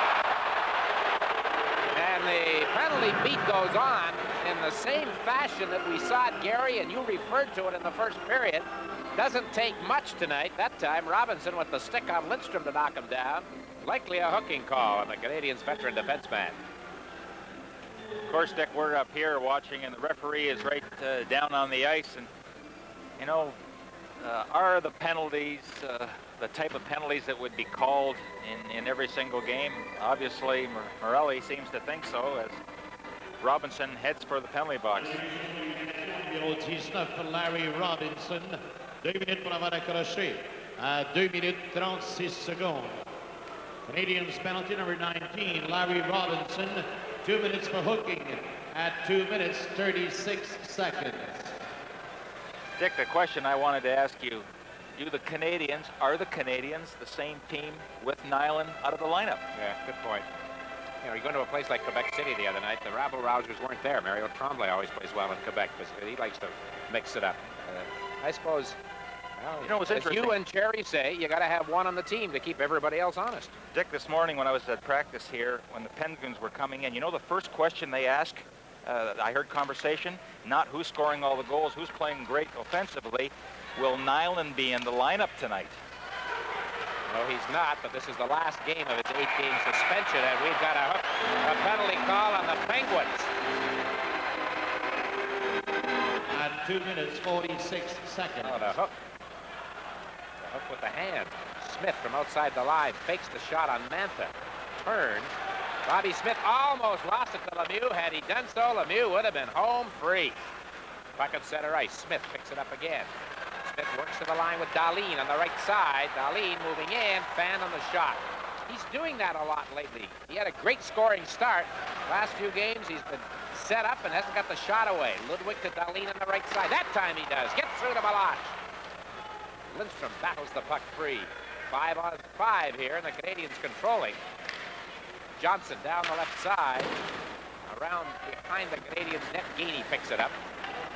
And the penalty beat goes on in the same fashion that we saw it, Gary, and you referred to it in the first period. Doesn't take much tonight. That time, Robinson with the stick on Lindstrom to knock him down. Likely a hooking call on the Canadiens' veteran defenseman. Of course, Dick, we're up here watching, and the referee is right down on the ice. And, you know, are the penalties the type of penalties that would be called in every single game? Obviously, Morelli seems to think so, as Robinson heads for the penalty box. Numéro 19 pour Larry Robinson. 2 minutes pour avoir accroché à 2 minutes 36 secondes. Canadiens penalty number 19, Larry Robinson. 2 minutes for hooking at 2 minutes 36 seconds. Dick, the question I wanted to ask you, are the Canadiens the same team with Nyland out of the lineup? Yeah, good point. You know, you go to a place like Quebec City the other night, the rabble-rousers weren't there. Mario Tremblay always plays well in Quebec, because he likes to mix it up. I suppose, well, you know, what's as interesting, you and Cherry say, you got to have one on the team to keep everybody else honest. Dick, this morning when I was at practice here, when the Penguins were coming in, you know the first question they ask, I heard conversation, not who's scoring all the goals, who's playing great offensively, will Nyland be in the lineup tonight? No, he's not, but this is the last game of his 8-game suspension, and we've got a penalty call on the Penguins. At 2 minutes 46 seconds. Oh, the hook. The hook with the hand. Smith from outside the line fakes the shot on Mantha. Turn. Bobby Smith almost lost it to Lemieux. Had he done so, Lemieux would have been home free. Puck at center ice. Smith picks it up again. Smith works to the line with Dahlin on the right side. Dahlin moving in, fan on the shot. He's doing that a lot lately. He had a great scoring start. Last few games, he's been set up and hasn't got the shot away. Ludwig to Dahlin on the right side. That time he does. Gets through to Malash. Lindstrom battles the puck free. 5 on 5 here, and the Canadiens controlling. Johnson down the left side. Around behind the Canadiens net, Gainey picks it up.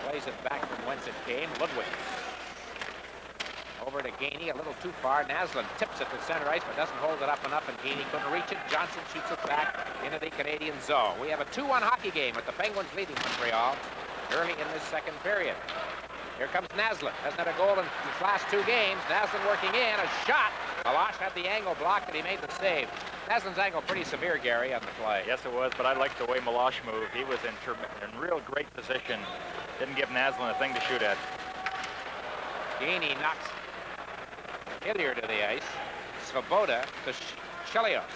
Plays it back from whence it came. Ludwig. Over to Gainey, a little too far. Naslund tips it to center ice, but doesn't hold it up enough, and Gainey couldn't reach it. Johnson shoots it back into the Canadian zone. We have a 2-1 hockey game with the Penguins leading Montreal early in this second period. Here comes Naslund. Hasn't had a goal in his last 2 games. Naslund working in, a shot. Malash had the angle blocked, and he made the save. Naslund's angle pretty severe, Gary, on the play. Yes, it was, but I liked the way Malash moved. He was in real great position. Didn't give Naslund a thing to shoot at. Gainey knocks Hillier to the ice. Svoboda to Chelios.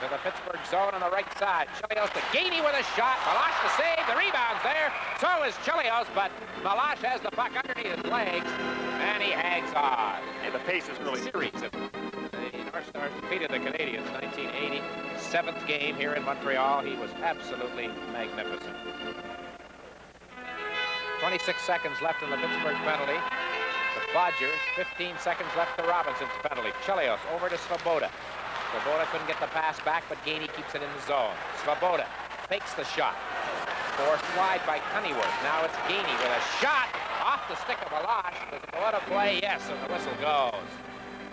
To the Pittsburgh zone on the right side. Chelios to Gainey with a shot. Malash the save. The rebound's there. So is Chelios, but Malash has the puck underneath his legs, and he hangs on. And the pace is really series. The North Stars defeated the Canadiens 1980. His 7th game here in Montreal. He was absolutely magnificent. 26 seconds left in the Pittsburgh penalty. The Bodger, 15 seconds left to Robinson's penalty. Chelios over to Svoboda. Svoboda couldn't get the pass back, but Gainey keeps it in the zone. Svoboda fakes the shot. Forced wide by Cunnyworth. Now it's Gainey with a shot off the stick of Malash. Does it go out of play? Yes, and the whistle goes.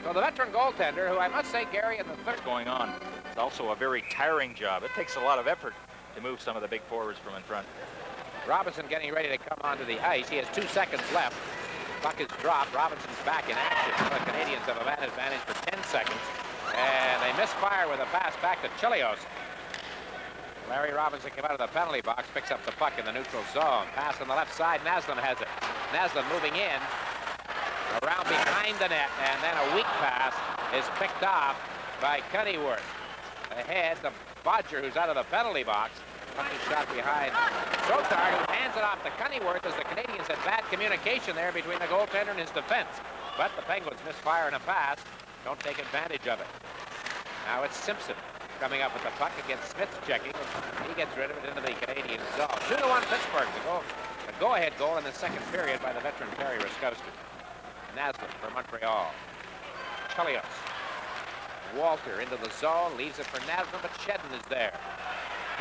So the veteran goaltender, who I must say, Gary, in the third going on, it's also a very tiring job. It takes a lot of effort to move some of the big forwards from in front. Robinson getting ready to come onto the ice. He has 2 seconds left. Puck is dropped. Robinson's back in action. The Canadiens have an advantage for 10 seconds. And they misfire with a pass back to Chelios. Larry Robinson came out of the penalty box, picks up the puck in the neutral zone. Pass on the left side. Naslund has it. Naslund moving in. Around behind the net. And then a weak pass is picked off by Cunnyworth. Ahead, the Bodger, who's out of the penalty box. Puck is shot behind Trotard, who hands it off to Cunnyworth as the Canadiens had bad communication there between the goaltender and his defense. But the Penguins misfire in a pass. Don't take advantage of it. Now it's Simpson coming up with the puck against Smith checking. He gets rid of it into the Canadian zone. 2-1 Pittsburgh. The go-ahead goal in the second period by the veteran Terry Raskowski. Naslund for Montreal. Chelios. Walter into the zone, leaves it for Naslund, but Shedden is there.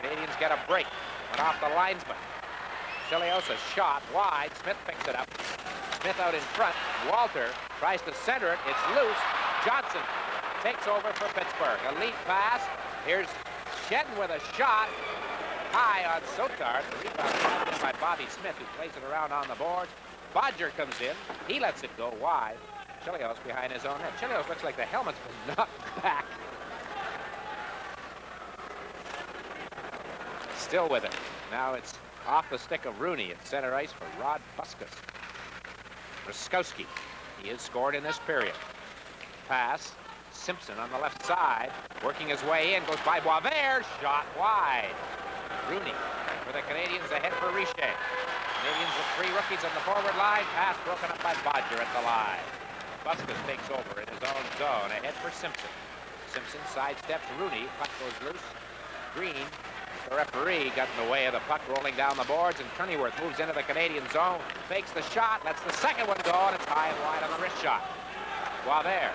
Canadiens get a break. Went off the linesman. Chelios a shot wide. Smith picks it up. Smith out in front. Walter tries to center it. It's loose. Johnson takes over for Pittsburgh. A lead pass. Here's Shedden with a shot. high on Sotar. The rebound grabbed in by Bobby Smith, who plays it around on the boards. Bodger comes in. He lets it go wide. Chilios behind his own net. Chilios looks like the helmet's been knocked back. Still with it. Now it's off the stick of Rooney at center ice for Rod Buskus. Ruskowski. He has scored in this period. Pass. Simpson on the left side. Working his way in. Goes by Boisvert. Shot wide. Rooney for the Canadiens ahead for Richer. Canadiens with 3 rookies on the forward line. Pass broken up by Bodger at the line. Buskus takes over in his own zone. Ahead for Simpson. Simpson sidesteps Rooney. Puck goes loose. Green, the referee, got in the way of the puck rolling down the boards, and Cunnyworth moves into the Canadian zone. Fakes the shot. Lets the second one go, and it's high and wide on the wrist shot. While there,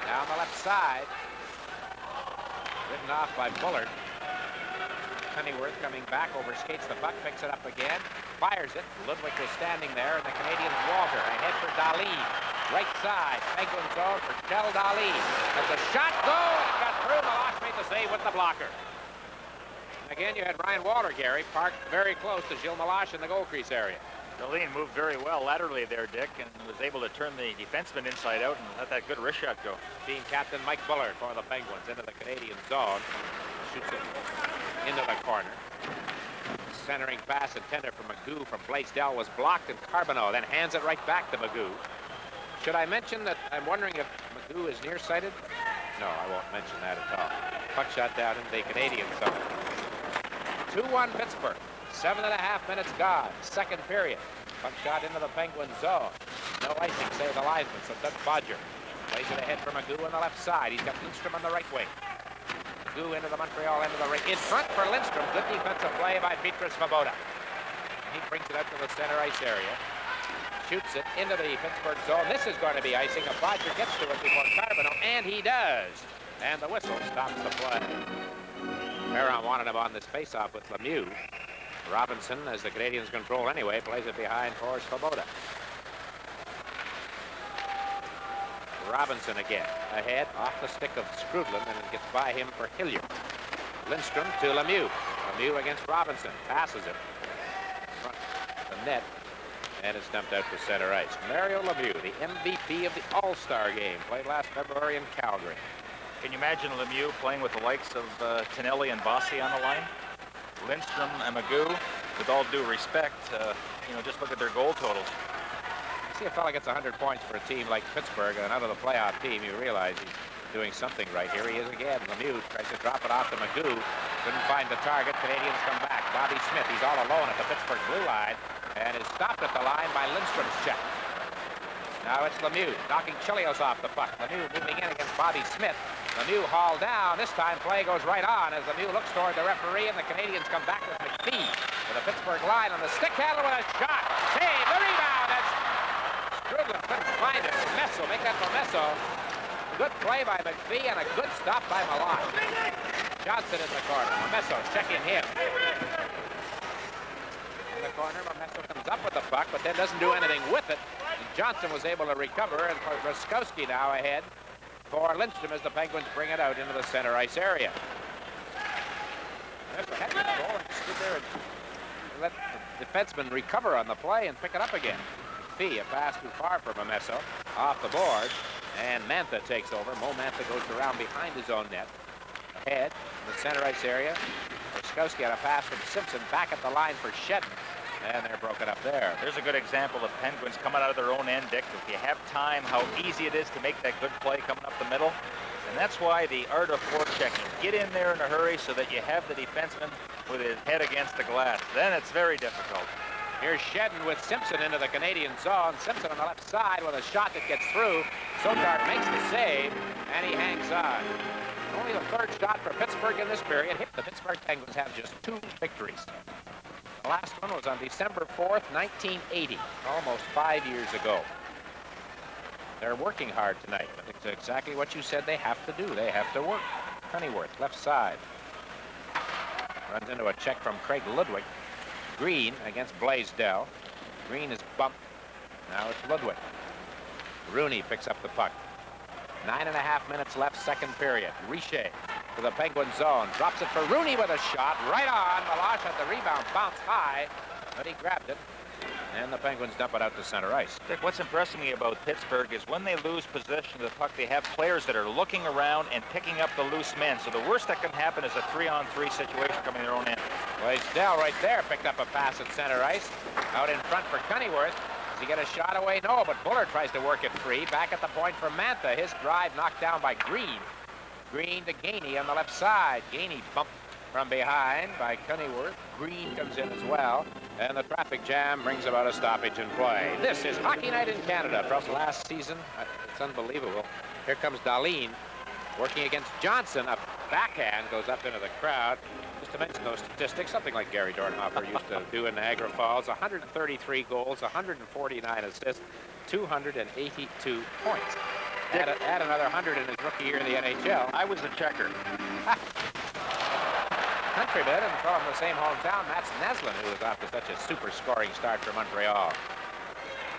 down the left side. Ridden off by Bullard. Cunnyworth coming back, overskates the puck, picks it up again, fires it. Ludwig was standing there, and the Canadians Walter ahead for Dali. Right side, Penguin zone for Kel Dali. As a shot goes, it got through. Meloche made the save with the blocker. Again, you had Ryan Walter, Gary, parked very close to Gilles Meloche in the goal crease area. Dahlin moved very well laterally there, Dick, and was able to turn the defenseman inside out and let that good wrist shot go. Team captain Mike Bullard for the Penguins into the Canadian zone. Shoots it into the corner. Centering pass intended for Magoo from Blaisdell was blocked, and Carbonneau then hands it right back to Magoo. Should I mention that I'm wondering if Magoo is nearsighted? No, I won't mention that at all. Puck shot down into the Canadian zone. 2-1 Pittsburgh. 7.5 minutes gone. Second period. Puck shot into the Penguin zone. No icing save the linesman, so Doug Bodger plays it ahead for Magoo on the left side. He's got Lindstrom on the right wing. Magoo into the Montreal end of the ring. In front for Lindstrom. Good defensive play by Petras Svoboda. He brings it out to the center ice area. Shoots it into the Pittsburgh zone. This is going to be icing. If Bodger gets to it before Carbonneau, and he does. And the whistle stops the play. Perron wanted him on this face-off with Lemieux. Robinson, as the Canadians control anyway, plays it behind for Svoboda. Robinson again, ahead, off the stick of Skrudland, and it gets by him for Hilliard. Lindstrom to Lemieux. Lemieux against Robinson, passes it. Front the net, and it's dumped out to center ice. Mario Lemieux, the MVP of the All-Star game, played last February in Calgary. Can you imagine Lemieux playing with the likes of Tonelli and Bossy on the line? Lindstrom and Magoo, with all due respect, just look at their goal totals. You see a fella gets 100 points for a team like Pittsburgh, and out of the playoff team, you realize he's doing something right. Here he is again. Lemieux tries to drop it off to Magoo. Couldn't find the target. Canadians come back. Bobby Smith, he's all alone at the Pittsburgh blue line, and is stopped at the line by Lindstrom's check. Now it's Lemieux knocking Chilios off the puck. Lemieux moving in against Bobby Smith. Lemieux hauled down. This time play goes right on as Lemieux looks toward the referee, and the Canadians come back with McPhee to the Pittsburgh line on the stick handle with a shot. Save the rebound. That's Skrudland couldn't find it. Messo, make that for Messo. Good play by McPhee and a good stop by Meloche. Johnson in the corner. Messo checking him. In the corner, Messo comes up with the puck, but then doesn't do anything with it. And Johnson was able to recover, and Ruskowski now ahead for Lindstrom as the Penguins bring it out into the center ice area. There's a heck of a goal, and stood there and let the defenseman recover on the play and pick it up again. McPhee, a pass too far for Messo, off the board, and Mantha takes over. Mo Mantha goes around behind his own net. Ahead in the center ice area. Ruskowski had a pass from Simpson back at the line for Shedden. And they're broken up there. There's a good example of Penguins coming out of their own end, Dick. If you have time, how easy it is to make that good play coming up the middle. And that's why the art of forechecking. Get in there in a hurry so that you have the defenseman with his head against the glass. Then it's very difficult. Here's Shedden with Simpson into the Canadian zone. Simpson on the left side with a shot that gets through. Sotar makes the save, and he hangs on. Only the third shot for Pittsburgh in this period. The Pittsburgh Penguins have just 2 victories. The last one was on December 4th, 1980, almost 5 years ago. They're working hard tonight. It's exactly what you said they have to do. They have to work. Cunnyworth, left side. Runs into a check from Craig Ludwig. Green against Blaisdell. Green is bumped. Now it's Ludwig. Rooney picks up the puck. 9.5 minutes left, second period. Richer to the Penguin zone. Drops it for Rooney with a shot. Right on. Meloche had the rebound. Bounced high, but he grabbed it. And the Penguins dump it out to center ice. Dick, what's impressing me about Pittsburgh is when they lose possession of the puck, they have players that are looking around and picking up the loose men. So the worst that can happen is a 3-on-3 situation coming their own end. Blaisdell right there picked up a pass at center ice. Out in front for Cunnyworth. Does he get a shot away? No, but Bullard tries to work it free. Back at the point for Mantha. His drive knocked down by Green. Green to Gainey on the left side. Gainey bumped from behind by Cunnyworth. Green comes in as well. And the traffic jam brings about a stoppage in play. This is Hockey Night in Canada from last season. It's unbelievable. Here comes Dahlin working against Johnson. A backhand goes up into the crowd. Just to mention those statistics, something like Gary Dornhofer used to do in Niagara Falls. 133 goals, 149 assists, 282 points. Add another 100 in his rookie year in the NHL. I was the checker. Countryman and from the same hometown, Mats Naslund, who was off to such a super scoring start for Montreal.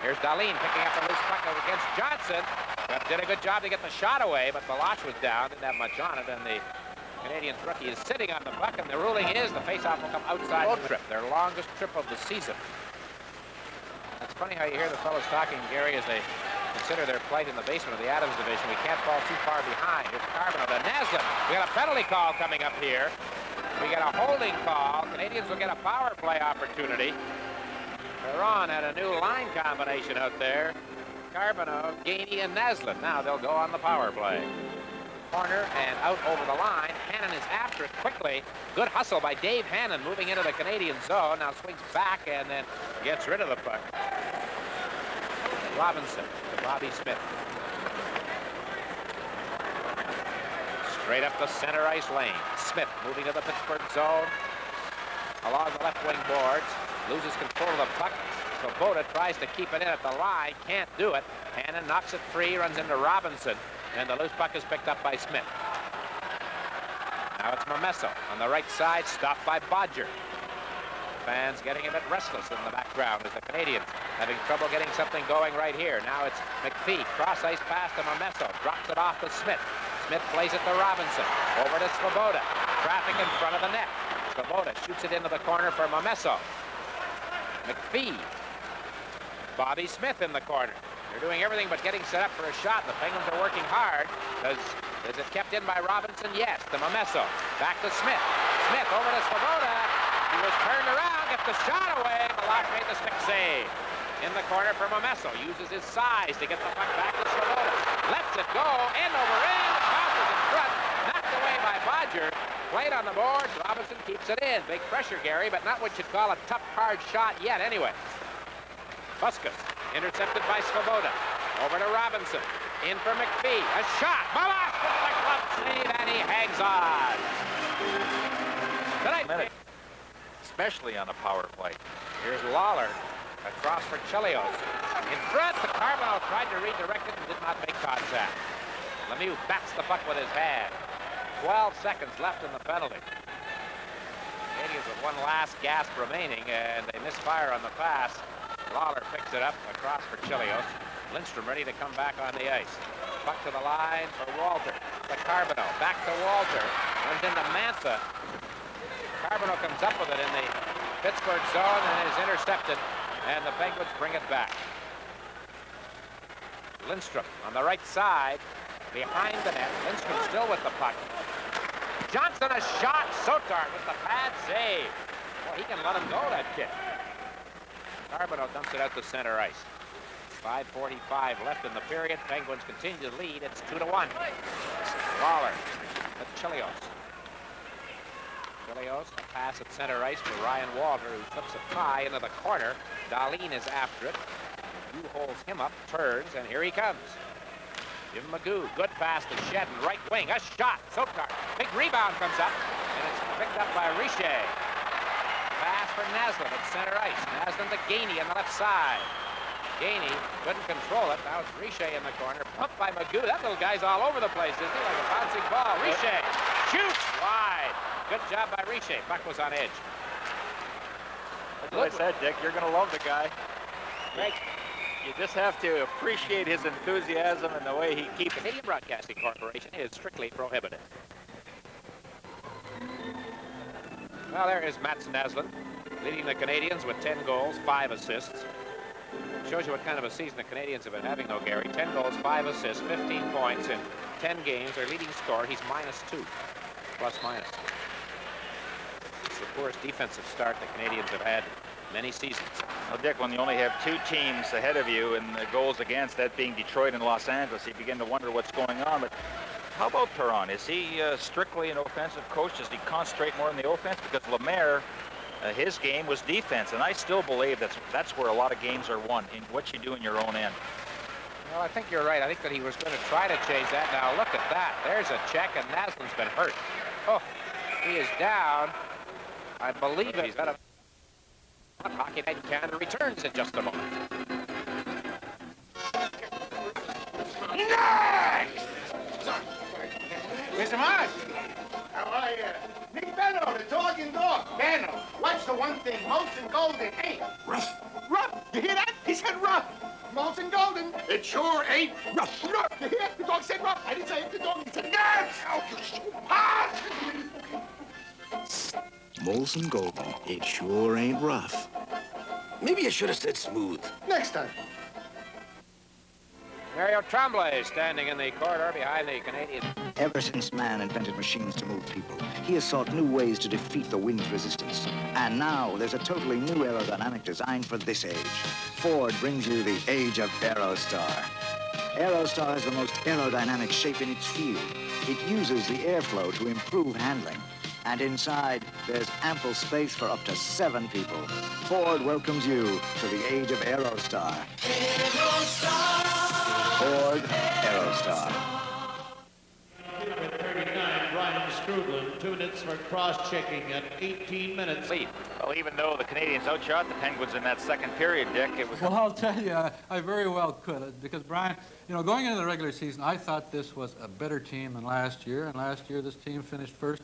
Here's Dahlin picking up a loose puck against Johnson. But did a good job to get the shot away, but Meloche was down, didn't have much on it, and the Canadiens rookie is sitting on the puck, and the ruling is the faceoff will come outside the trip, their longest trip of the season. It's funny how you hear the fellows talking, Gary, as they consider their plight in the basement of the Adams division. We can't fall too far behind. Here's Carbonneau to Naslund. We got a penalty call coming up here. We get a holding call. Canadiens will get a power play opportunity. Perron had a new line combination out there. Carbonneau, Gainey, and Naslund. Now they'll go on the power play. Corner and out over the line. Hannon is after it quickly. Good hustle by Dave Hannon moving into the Canadian zone. Now swings back and then gets rid of the puck. Robinson to Bobby Smith. Straight up the center ice lane. Smith moving to the Pittsburgh zone. Along the left wing boards. Loses control of the puck. Svoboda tries to keep it in at the line. Can't do it. Hannon knocks it free. Runs into Robinson. And the loose puck is picked up by Smith. Now it's Momesso on the right side. Stopped by Bodger. Fans getting a bit restless in the background as the Canadiens having trouble getting something going right here. Now it's McPhee. Cross ice pass to Momesso. Drops it off to Smith. Smith plays it to Robinson. Over to Svoboda. Traffic in front of the net. Svoboda shoots it into the corner for Momesso. McPhee. Bobby Smith in the corner. They're doing everything but getting set up for a shot. The Penguins are working hard. Is it kept in by Robinson? Yes. To Momesso. Back to Smith. Smith over to Svoboda. He was turned around. Gets the shot away. Meloche made the stick save. In the corner for Momesso. Uses his size to get the puck back to Svoboda. Lets it go. End over end. Tosses in front. Knocked away by Bodger. Played on the boards. Robinson keeps it in. Big pressure, Gary, but not what you'd call a tough, hard shot yet anyway. Busquets intercepted by Svoboda. Over to Robinson. In for McPhee. A shot. Meloche with the glove save, and he hangs on. Tonight, especially on a power play. Here's Lawler. Across for Chelios. In front, the Carbonneau tried to redirect it and did not make contact. Lemieux bats the puck with his hand. 12 seconds left in the penalty. Canadiens with one last gasp remaining, and they misfire on the pass. Lawler picks it up across for Chelios. Lindstrom ready to come back on the ice. Puck to the line for Walter. To Carbonneau. Back to Walter. Runs into Mantha. Carbonneau comes up with it in the Pittsburgh zone and is intercepted. And the Penguins bring it back. Lindstrom on the right side. Behind the net. Lindstrom still with the puck. Johnson a shot. Sotar with the pad save. Well, he can let him go, that kid. Carbonneau dumps it out to center ice. 5:45 left in the period. Penguins continue to lead. It's 2-1. Lawler to Chelios. Chelios, a pass at center ice to Ryan Walter, who flips it high into the corner. Dahlin is after it. Magoo holds him up, turns, and here he comes. Jim Magoo, good pass to Shedden, right wing, a shot. Sotar, big rebound comes up, and it's picked up by Richer. Pass for Naslund at center ice. Naslund to Gainey on the left side. Gainey couldn't control it. Now it's Richer in the corner. Pumped by Magoo. That little guy's all over the place, isn't he? Like a bouncing ball. Richer shoots wide. Good job by Richer. Puck was on edge. As I said, Dick, you're going to love the guy. Right. You just have to appreciate his enthusiasm and the way he keeps it. Canadian Broadcasting Corporation is strictly prohibited. Well, there is Mats Naslund, leading the Canadiens with 10 goals, 5 assists. Shows you what kind of a season the Canadiens have been having, though, Gary. 10 goals, 5 assists, 15 points in 10 games. Their leading scorer, he's -2, plus-minus. It's the poorest defensive start the Canadiens have had in many seasons. Well, Dick, when you only have 2 teams ahead of you in the goals against, that being Detroit and Los Angeles, you begin to wonder what's going on. But how about Perron? Is he strictly an offensive coach? Does he concentrate more on the offense? Because Lemaire, his game was defense, and I still believe that's where a lot of games are won, in what you do in your own end. Well, I think you're right. I think that he was going to try to chase that. Now, look at that. There's a check, and Naslund's been hurt. Oh, he is down. I believe he's got a... Hockey Night in Canada returns in just a moment. Next! Mr. Marsh! How are you? Nick Benno, the talking dog. Benno, what's the one thing Molson Golden ain't? Rough. Rough! You hear that? He said rough. Molson Golden, it sure ain't rough. Rough! You hear? The dog said rough. I didn't say it. The dog said nuts! Oh, you're so hot! Molson Golden, it sure ain't rough. Maybe you should have said smooth. Next time. Mario Tremblay standing in the corridor behind the Canadiens. Ever since man invented machines to move people, he has sought new ways to defeat the wind's resistance. And now there's a totally new aerodynamic design for this age. Ford brings you the age of Aerostar. Aerostar is the most aerodynamic shape in its field. It uses the airflow to improve handling. And inside, there's ample space for up to 7 people. Ford welcomes you to the age of Aerostar. Aerostar! Ford Aerostar. With 39, Brian Strudlin, 2 minutes for cross-checking at 18 minutes. Well, even though the Canadiens outshot the Penguins in that second period, Dick, it was... Well, I'll tell you, I very well could, because, Brian, you know, going into the regular season, I thought this was a better team than last year, and last year this team finished first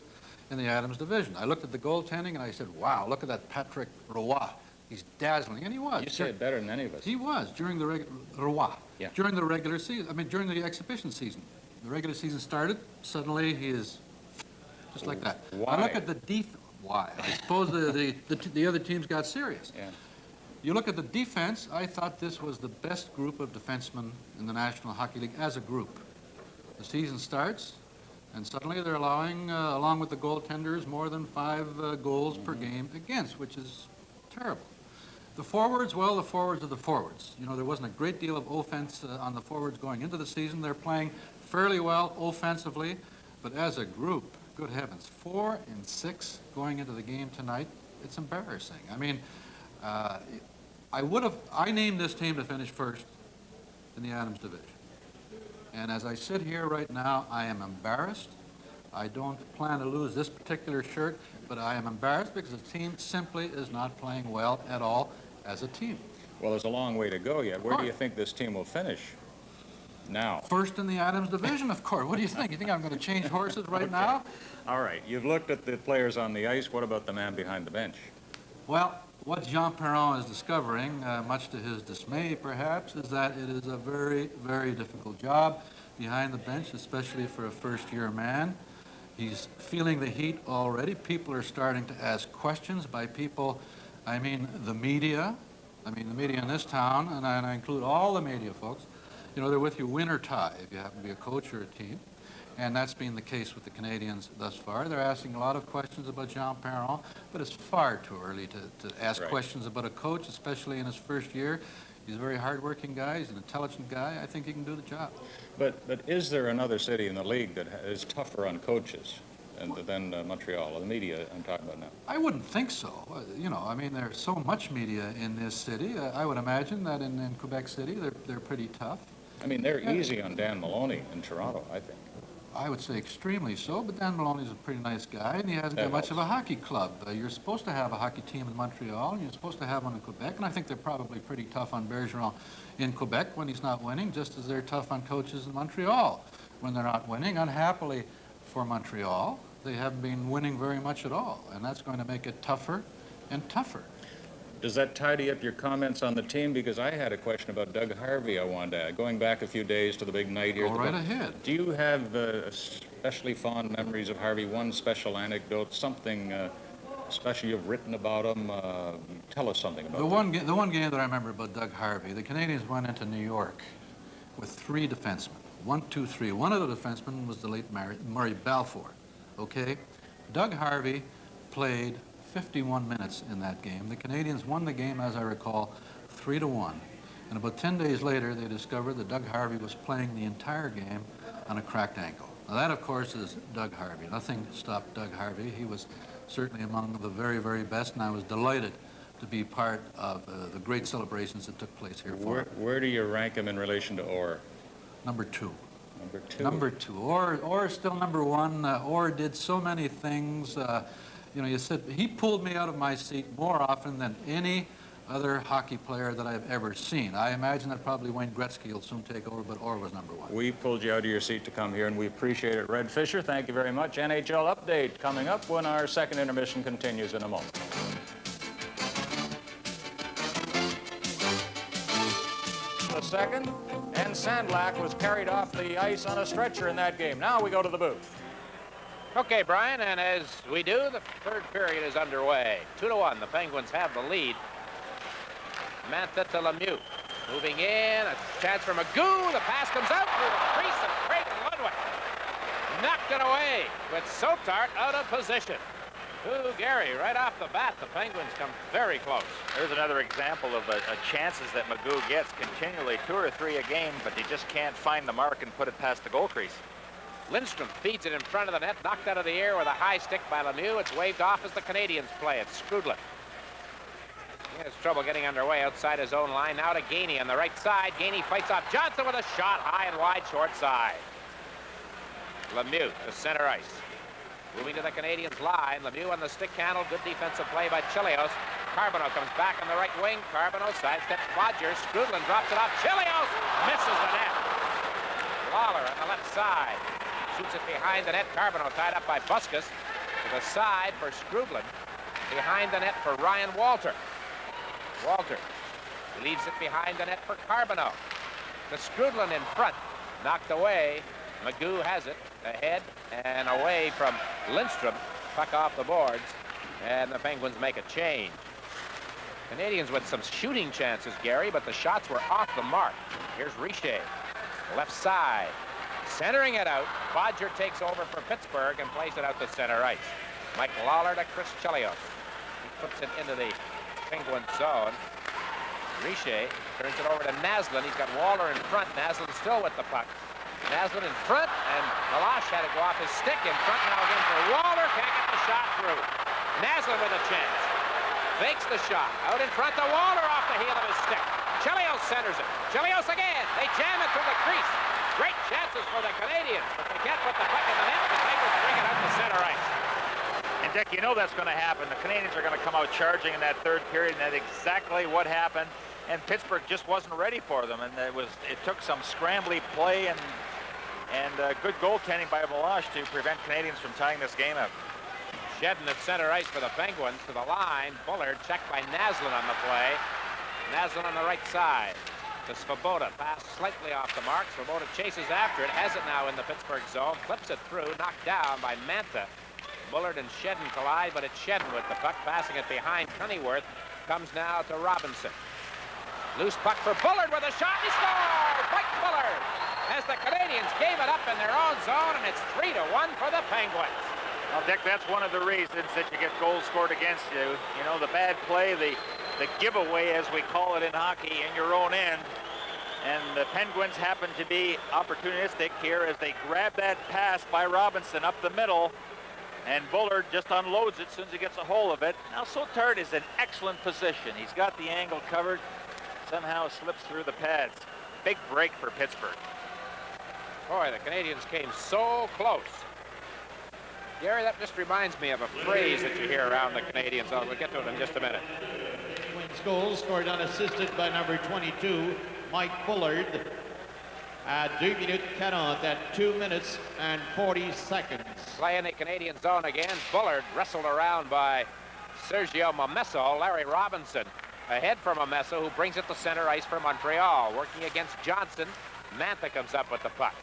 in the Adams division. I looked at the goaltending, and I said, wow, look at that Patrick Roy. He's dazzling, and he was. You say it better than any of us. He was during the during the regular season. I mean, during the exhibition season. The regular season started. Suddenly, he is just like that. Why? I look at the defense. Why? I suppose the other teams got serious. Yeah. You look at the defense. I thought this was the best group of defensemen in the National Hockey League as a group. The season starts, and suddenly they're allowing, along with the goaltenders, more than 5 goals per game against, which is terrible. The forwards, well, the forwards are the forwards. You know, there wasn't a great deal of offense on the forwards going into the season. They're playing fairly well offensively, but as a group, good heavens, 4 and 6 going into the game tonight, it's embarrassing. I mean, I named this team to finish first in the Adams division. And as I sit here right now, I am embarrassed. I don't plan to lose this particular shirt, but I am embarrassed because the team simply is not playing well at all as a team. Well, there's a long way to go yet. Where do you think this team will finish now? First in the Adams division, of course. What do you think? You think I'm going to change horses right now? All right. You've looked at the players on the ice. What about the man behind the bench? Well, what Jean Perron is discovering, much to his dismay perhaps, is that it is a very, very difficult job behind the bench, especially for a first-year man. He's feeling the heat already. People are starting to ask questions by people, I mean the media in this town, and I include all the media folks. You know, they're with you win or tie if you happen to be a coach or a team. And that's been the case with the Canadiens thus far. They're asking a lot of questions about Jean Perron, but it's far too early to ask questions about a coach, especially in his first year. He's a very hard-working guy. He's an intelligent guy. I think he can do the job. But is there another city in the league that is tougher on coaches than Montreal, or the media I'm talking about now? I wouldn't think so. You know, I mean, there's so much media in this city. I would imagine that in Quebec City, they're pretty tough. I mean, they're easy on Dan Maloney in Toronto, I think. I would say extremely so, but Dan Maloney's a pretty nice guy, and he hasn't got much of a hockey club. You're supposed to have a hockey team in Montreal, and you're supposed to have one in Quebec, and I think they're probably pretty tough on Bergeron in Quebec when he's not winning, just as they're tough on coaches in Montreal when they're not winning. Unhappily for Montreal, they haven't been winning very much at all, and that's going to make it tougher and tougher. Does that tidy up your comments on the team? Because I had a question about Doug Harvey I wanted to add. Going back a few days to the big night here. Go right ahead. Do you have especially fond memories of Harvey? One special anecdote, something especially you've written about him. Tell us something about The one game that I remember about Doug Harvey, the Canadiens went into New York with 3 defensemen. 1, 2, 3. One of the defensemen was the late Murray Balfour. Okay? Doug Harvey played 51 minutes in that game. The Canadiens won the game, as I recall, 3-1. And about 10 days later, they discovered that Doug Harvey was playing the entire game on a cracked ankle. Now that, of course, is Doug Harvey. Nothing stopped Doug Harvey. He was certainly among the very, very best, and I was delighted to be part of the great celebrations that took place here for him. Where do you rank him in relation to Orr? Number 2. Number 2? Number 2. Orr is still number 1. Orr did so many things. You know, you said he pulled me out of my seat more often than any other hockey player that I've ever seen. I imagine that probably Wayne Gretzky will soon take over, but Orr was number 1. We pulled you out of your seat to come here, and we appreciate it. Red Fisher, thank you very much. NHL Update coming up when our second intermission continues in a moment. The second, and Sandlak was carried off the ice on a stretcher in that game. Now we go to the booth. Okay, Brian, and as we do, the third period is underway. 2-1, the Penguins have the lead. Mantha to Lemieux. Moving in, a chance for Magoo. The pass comes out through the crease of Craig Ludwig. Knocked it away with Sotart out of position. Ooh, Gary, right off the bat, the Penguins come very close. There's another example of chances that Magoo gets continually, 2 or 3 a game, but he just can't find the mark and put it past the goal crease. Lindstrom feeds it in front of the net, knocked out of the air with a high stick by Lemieux. It's waved off as the Canadiens play it. Skrudlin. He has trouble getting underway outside his own line. Now to Gainey on the right side. Gainey fights off Johnson with a shot high and wide, short side. Lemieux to center ice. Moving to the Canadiens line. Lemieux on the stick handle. Good defensive play by Chelios. Carbonneau comes back on the right wing. Carbonneau sidesteps Bodger. Skrudlin drops it off. Chelios misses the net. Lawler on the left side. Shoots it behind the net. Carbonneau tied up by Buskus. To the side for Skrudlin. Behind the net for Ryan Walter. Walter leaves it behind the net for Carbonneau. The Skrudlin in front. Knocked away. Magoo has it. Ahead and away from Lindstrom. Puck off the boards. And the Penguins make a change. Canadiens with some shooting chances, Gary, but the shots were off the mark. Here's Richer. Left side. Centering it out. Bodger takes over for Pittsburgh and plays it out to center ice. Mike Lawler to Chris Chelios. He puts it into the Penguin zone. Richer turns it over to Naslund. He's got Waller in front. Naslund still with the puck. Naslund in front, and Malash had to go off his stick in front now again for Waller. Can't get the shot through. Naslund with a chance. Fakes the shot. Out in front to Waller off the heel of his stick. Chelios centers it. Chelios again. They jam it through the crease. Great chances for the Canadiens, but they can't put the puck in the net. The Penguins bring it out to center ice. And Dick, you know that's going to happen. The Canadiens are going to come out charging in that third period, and that's exactly what happened. And Pittsburgh just wasn't ready for them, and it took some scrambly play and good goaltending by Malash to prevent Canadiens from tying this game up. Shedden at center ice for the Penguins to the line. Bullard checked by Naslund on the play. Naslund on the right side to Svoboda. Pass slightly off the mark. Svoboda chases after it. Has it now in the Pittsburgh zone. Clips it through. Knocked down by Mantha. Bullard and Shedden collide, but it's Shedden with the puck. Passing it behind Cunnyworth. Comes now to Robinson. Loose puck for Bullard with a shot. He scores! Mike Bullard! As the Canadiens gave it up in their own zone, and it's 3-1 for the Penguins. Well, Dick, that's one of the reasons that you get goals scored against you. You know, the bad play, the giveaway, as we call it in hockey, in your own end. And the Penguins happen to be opportunistic here as they grab that pass by Robinson up the middle. And Bullard just unloads it as soon as he gets a hold of it. Now, Sotart is in excellent position. He's got the angle covered. Somehow slips through the pads. Big break for Pittsburgh. Boy, the Canadiens came so close. Gary, that just reminds me of a phrase that you hear around the Canadiens. We'll get to it in just a minute. Twins goal scored unassisted by number 22, Mike Bullard, at 2 minutes 40 at 2 minutes and 40 seconds. Play in the Canadian zone again. Bullard wrestled around by Sergio Momesso. Larry Robinson ahead for Momesso, who brings it to center ice for Montreal. Working against Johnson. Mantha comes up with the puck.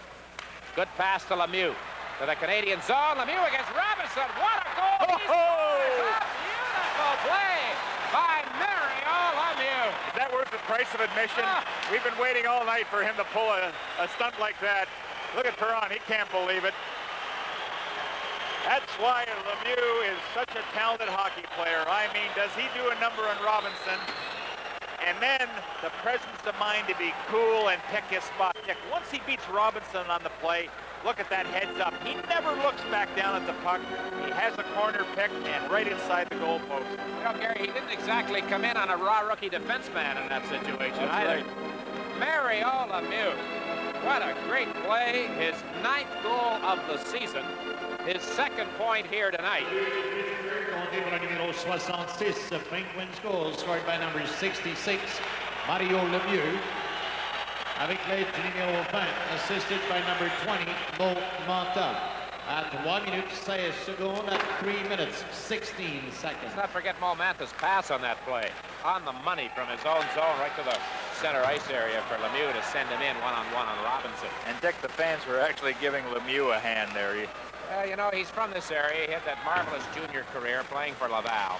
Good pass to Lemieux. To the Canadian zone. Lemieux against Robinson. What a goal! He scores! play by Mario Lemieux. Is that worth the price of admission? We've been waiting all night for him to pull a stunt like that. Look at Perron. He can't believe it. That's why Lemieux is such a talented hockey player. I mean, does he do a number on Robinson? And then the presence of mind to be cool and pick his spot. Once he beats Robinson on the play, look at that heads up. He never looks back down at the puck. He has a corner picked and right inside the goal post. You know, Gary, he didn't exactly come in on a raw rookie defenseman in that situation either. Right. Mario Lemieux, what a great play. His 9th goal of the season. His 2nd point here tonight. Numéro 66, Penguins goal scored by number 66, Mario Lemieux. Avec l'aide du numéro 20, assisted by number 20, Mo Manta. At 1 minute 16 secondes, at 3 minutes 16 seconds. Let's not forget Mo Manta's pass on that play. On the money from his own zone right to the center ice area for Lemieux to send him in one-on-one on Robinson. And Dick, the fans were actually giving Lemieux a hand there. You know, he's from this area. He had that marvelous junior career playing for Laval.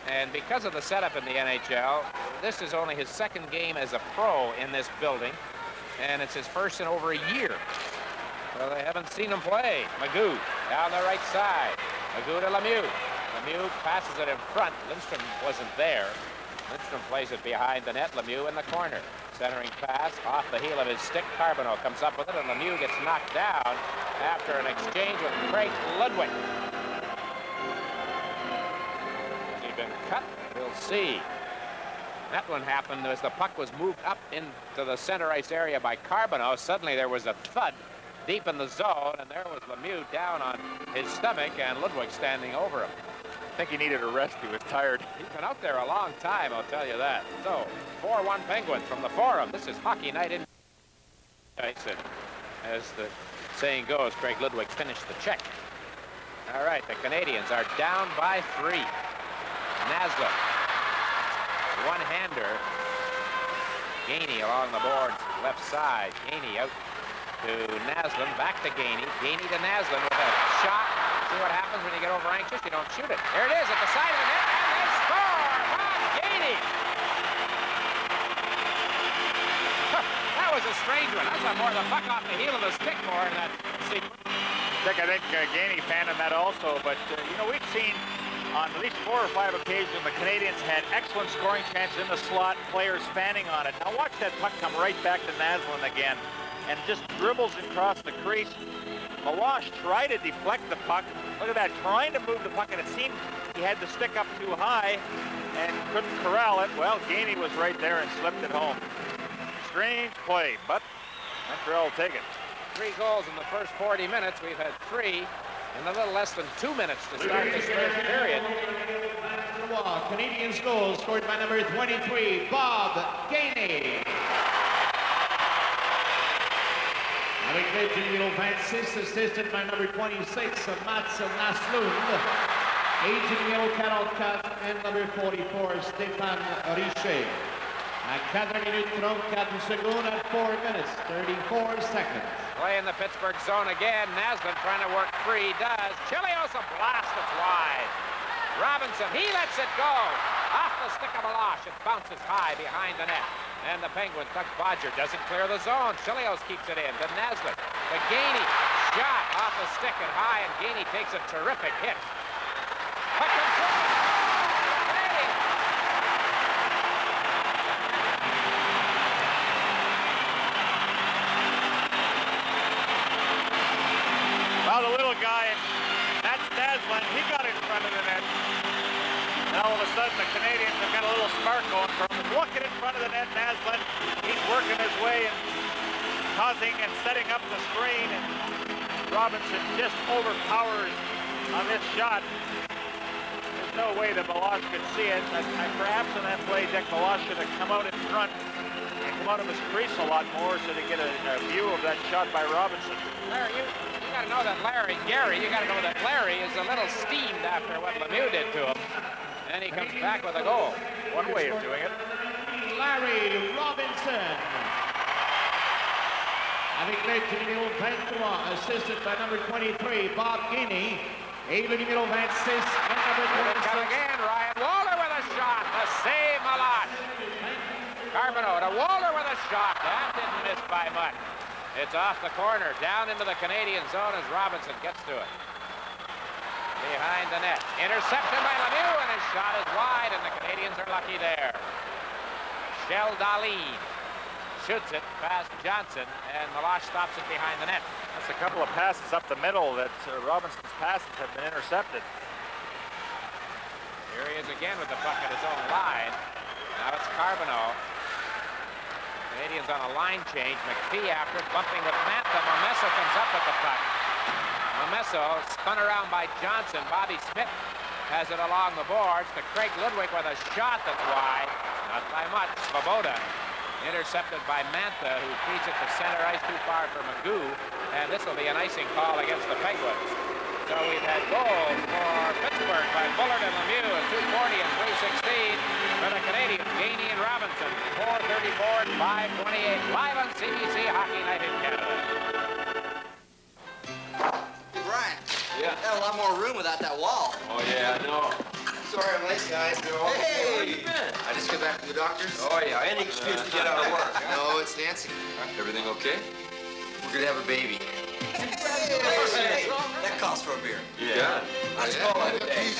And because of the setup in the NHL, this is only his 2nd game as a pro in this building. And it's his first in over a year. So they haven't seen him play. Magoo down the right side. Magoo to Lemieux. Lemieux passes it in front. Lindstrom wasn't there. Lindstrom plays it behind the net. Lemieux in the corner. Centering pass off the heel of his stick. Carbonneau comes up with it, and Lemieux gets knocked down after an exchange with Craig Ludwig. Has he been cut? We'll see. That one happened as the puck was moved up into the center ice area by Carbonneau. Suddenly there was a thud deep in the zone, and there was Lemieux down on his stomach and Ludwig standing over him. I think he needed a rest. He was tired. He's been out there a long time, I'll tell you that. So, 4-1 Penguins from the Forum. This is Hockey Night in ice. And as the saying goes, Craig Ludwig finished the check. All right, the Canadiens are down by 3. Naslund. One-hander. Gainey along the boards, left side. Gainey out to Naslund, back to Gainey. Gainey to Naslund with a shot. See what happens when you get over anxious? You don't shoot it. There it is at the side of the net, and they score! Bob Gainey! That was a strange one. I saw more of the puck off the heel of the stick more in that sequence. Dick, I think Gainey fanned that also, but, you know, we've seen on at least 4 or 5 occasions the Canadiens had excellent scoring chances in the slot, players fanning on it. Now watch that puck come right back to Naslund again and just dribbles across the crease. Meloche tried to deflect the puck. Look at that, trying to move the puck, and it seemed he had the stick up too high and couldn't corral it. Well, Gainey was right there and slipped it home. Strange play, but Montreal will take it. 3 goals in the first 40 minutes. We've had 3 in a little less than 2 minutes to start this first period. Canadiens goal scored by number 23, Bob Gainey. Avec l'aide du numéro 26, assisted by number 26, Mats Naslund. Aide du numéro 44 and number 44, Stéphane Richer. At 4 minutes 34 secondes at 4 minutes 34 seconds. Play in the Pittsburgh zone again. Naslund trying to work free. Does. Chelios a blast. It's wide. Robinson, he lets it go. Off the stick of Meloche. It bounces high behind the net. And the Penguin, Tuck Bodger, doesn't clear the zone. Chelios keeps it in to Naslund. To Gainey. Shot off the stick and high, and Gainey takes a terrific hit. Puck comes through. Well, the little guy, that's Naslund. He got in front of the net. And all of a sudden, the Canadiens have got a little spark going from him. Looking in front of the net, Naslund. He's working his way and causing and setting up the screen. And Robinson just overpowers on this shot. There's no way that Meloche could see it. Perhaps in that play, Dick, Meloche should have come out in front and come out of his crease a lot more so to get a view of that shot by Robinson. Larry, you got to know that Gary, you got to know that Larry is a little steamed after what Lemieux did to him. And he comes back with a goal. One way of doing it. Larry Robinson. Avec l'aide du numéro 23, assisted by number 23, Bob Gainey. Et le numéro 26, and number 26. Again, Ryan Walter with Carbonneau to Walter with a shot. That didn't miss by much. It's off the corner, down into the Canadian zone as Robinson gets to it. Behind the net. Interception by Lemieux, and his shot is wide, and the Canadiens are lucky there. Sheldali shoots it past Johnson, and Meloche stops it behind the net. That's a couple of passes up the middle that Robinson's passes have been intercepted. Here he is again with the puck at his own line. Now it's Carbonneau. Canadiens on a line change. McPhee after it, bumping with Mantha. Momesso comes up with the puck. Momesso spun around by Johnson. Bobby Smith has it along the boards to Craig Ludwig with a shot that's wide. Not by much. Svoboda intercepted by Mantha, who feeds it to center ice too far for Magoo. And this will be an icing call against the Penguins. So we've had goals for Pittsburgh by Bullard and Lemieux at 2:40 and 3:16. For the Canadiens, Gainey and Robinson, 4:34 and 5:28. Live on CBC Hockey Night in Canada. Hey, Brian. Yeah? Got a lot more room without that wall. Oh, yeah, I know. Sorry I'm late, guys. Hey, where you been? I just got back from the doctor's. Oh, yeah, any excuse to get out of work. No, it's Nancy. Everything okay? We're gonna have a baby. Hey, that calls for a beer. Yeah. Let's call it a day.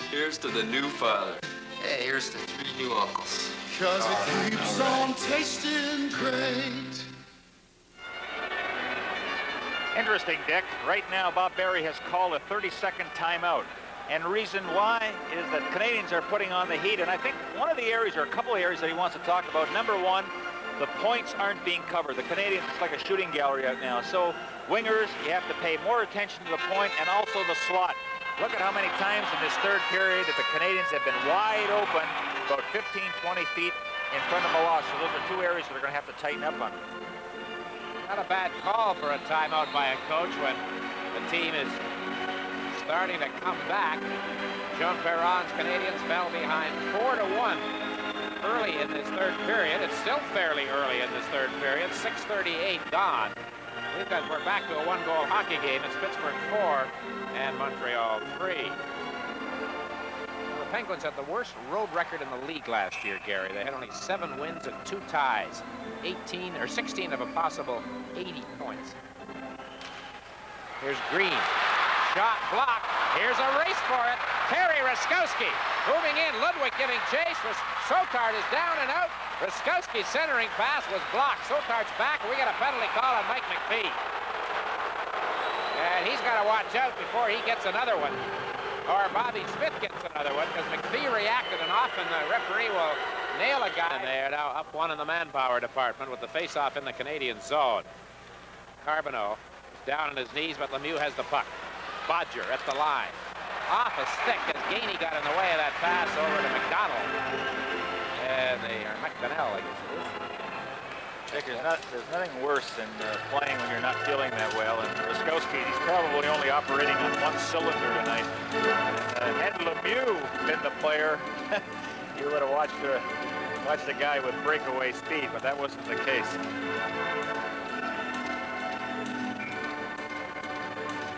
Here's to the new father. Hey, here's to 3 new uncles. 'Cause it keeps on tasting great. Interesting, Dick. Right now, Bob Berry has called a 30-second timeout. And reason why is that Canadiens are putting on the heat. And I think one of the areas, or a couple of areas that he wants to talk about, number one, the points aren't being covered. The Canadiens, it's like a shooting gallery out now. So wingers, you have to pay more attention to the point and also the slot. Look at how many times in this third period that the Canadiens have been wide open, about 15, 20 feet in front of Meloche. So those are two areas that are going to have to tighten up on. Not a bad call for a timeout by a coach when the team is starting to come back. Jean Perron's Canadiens fell behind 4-1 early in this third period. It's still fairly early in this third period. 6:38 gone. We're back to a one-goal hockey game. It's Pittsburgh 4 and Montreal 3. The Penguins had the worst road record in the league last year, Gary. They had only 7 wins and 2 ties. 18 or 16 of a possible 80 points. Here's Green. Shot blocked. Here's a race for it. Terry Ruskowski moving in. Ludwig giving chase. Sotard is down and out. Ruskowski's centering pass was blocked. Sotard's back. We got a penalty call on Mike McPhee. And he's got to watch out before he gets another one. Or Bobby Smith gets another one, because McPhee reacted, and often the referee will nail a guy. And they are now up 1 in the manpower department with the face-off in the Canadian zone. Carbonneau down on his knees, but Lemieux has the puck. Bodger at the line. Off a stick as Gainey got in the way of that pass over to McDonald. And they are McDonnell, I guess it is. Dick, there's nothing worse than playing when you're not feeling that well. And Ruskowski, he's probably only operating on 1 cylinder tonight. Had Lemieux been the player, you would have watched the guy with breakaway speed, but that wasn't the case.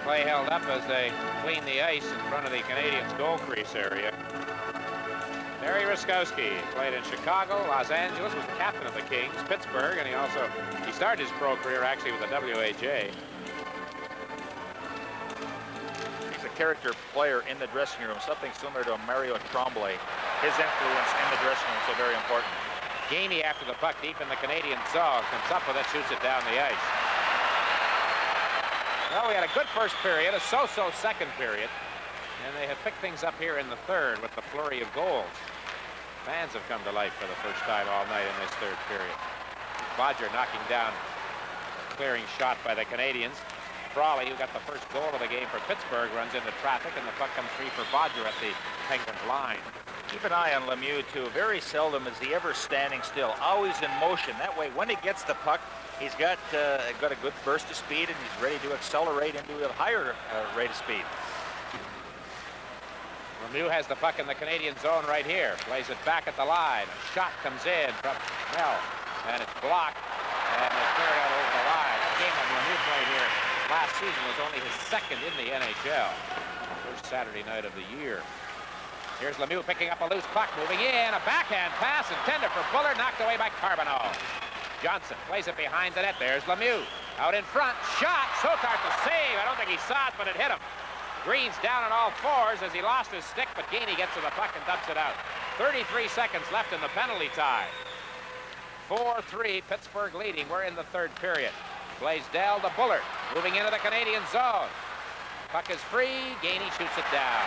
Play held up as they clean the ice in front of the Canadiens' goal crease area. Terry Ruskowski played in Chicago, Los Angeles, was the captain of the Kings, Pittsburgh, and he started his pro career actually with the WHA. He's a character player in the dressing room, something similar to a Mario Tremblay. His influence in the dressing room is so very important. Gainey after the puck deep in the Canadian zone, comes up with it, shoots it down the ice. Well, we had a good first period, a so-so second period, and they have picked things up here in the third with the flurry of goals. Fans have come to life for the first time all night in this third period. Bodger knocking down a clearing shot by the Canadiens. Frawley, who got the first goal of the game for Pittsburgh, runs into traffic, and the puck comes free for Bodger at the Penguins line. Keep an eye on Lemieux, too. Very seldom is he ever standing still, always in motion. That way, when he gets the puck, he's got a good burst of speed, and he's ready to accelerate into a higher rate of speed. Lemieux has the puck in the Canadian zone right here. Plays it back at the line. A shot comes in from Mel, and it's blocked, and it's cleared out over the line. The game that Lemieux played here last season was only his second in the NHL. First Saturday night of the year. Here's Lemieux picking up a loose puck, moving in. A backhand pass intended for Bullard, knocked away by Carbonneau. Johnson plays it behind the net. There's Lemieux. Out in front, shot. Sotart to save. I don't think he saw it, but it hit him. Green's down on all fours as he lost his stick, but Gainey gets to the puck and dumps it out. 33 seconds left in the penalty tie. 4-3, Pittsburgh leading. We're in the third period. Blaisdell to Bullard, moving into the Canadian zone. Puck is free. Gainey shoots it down.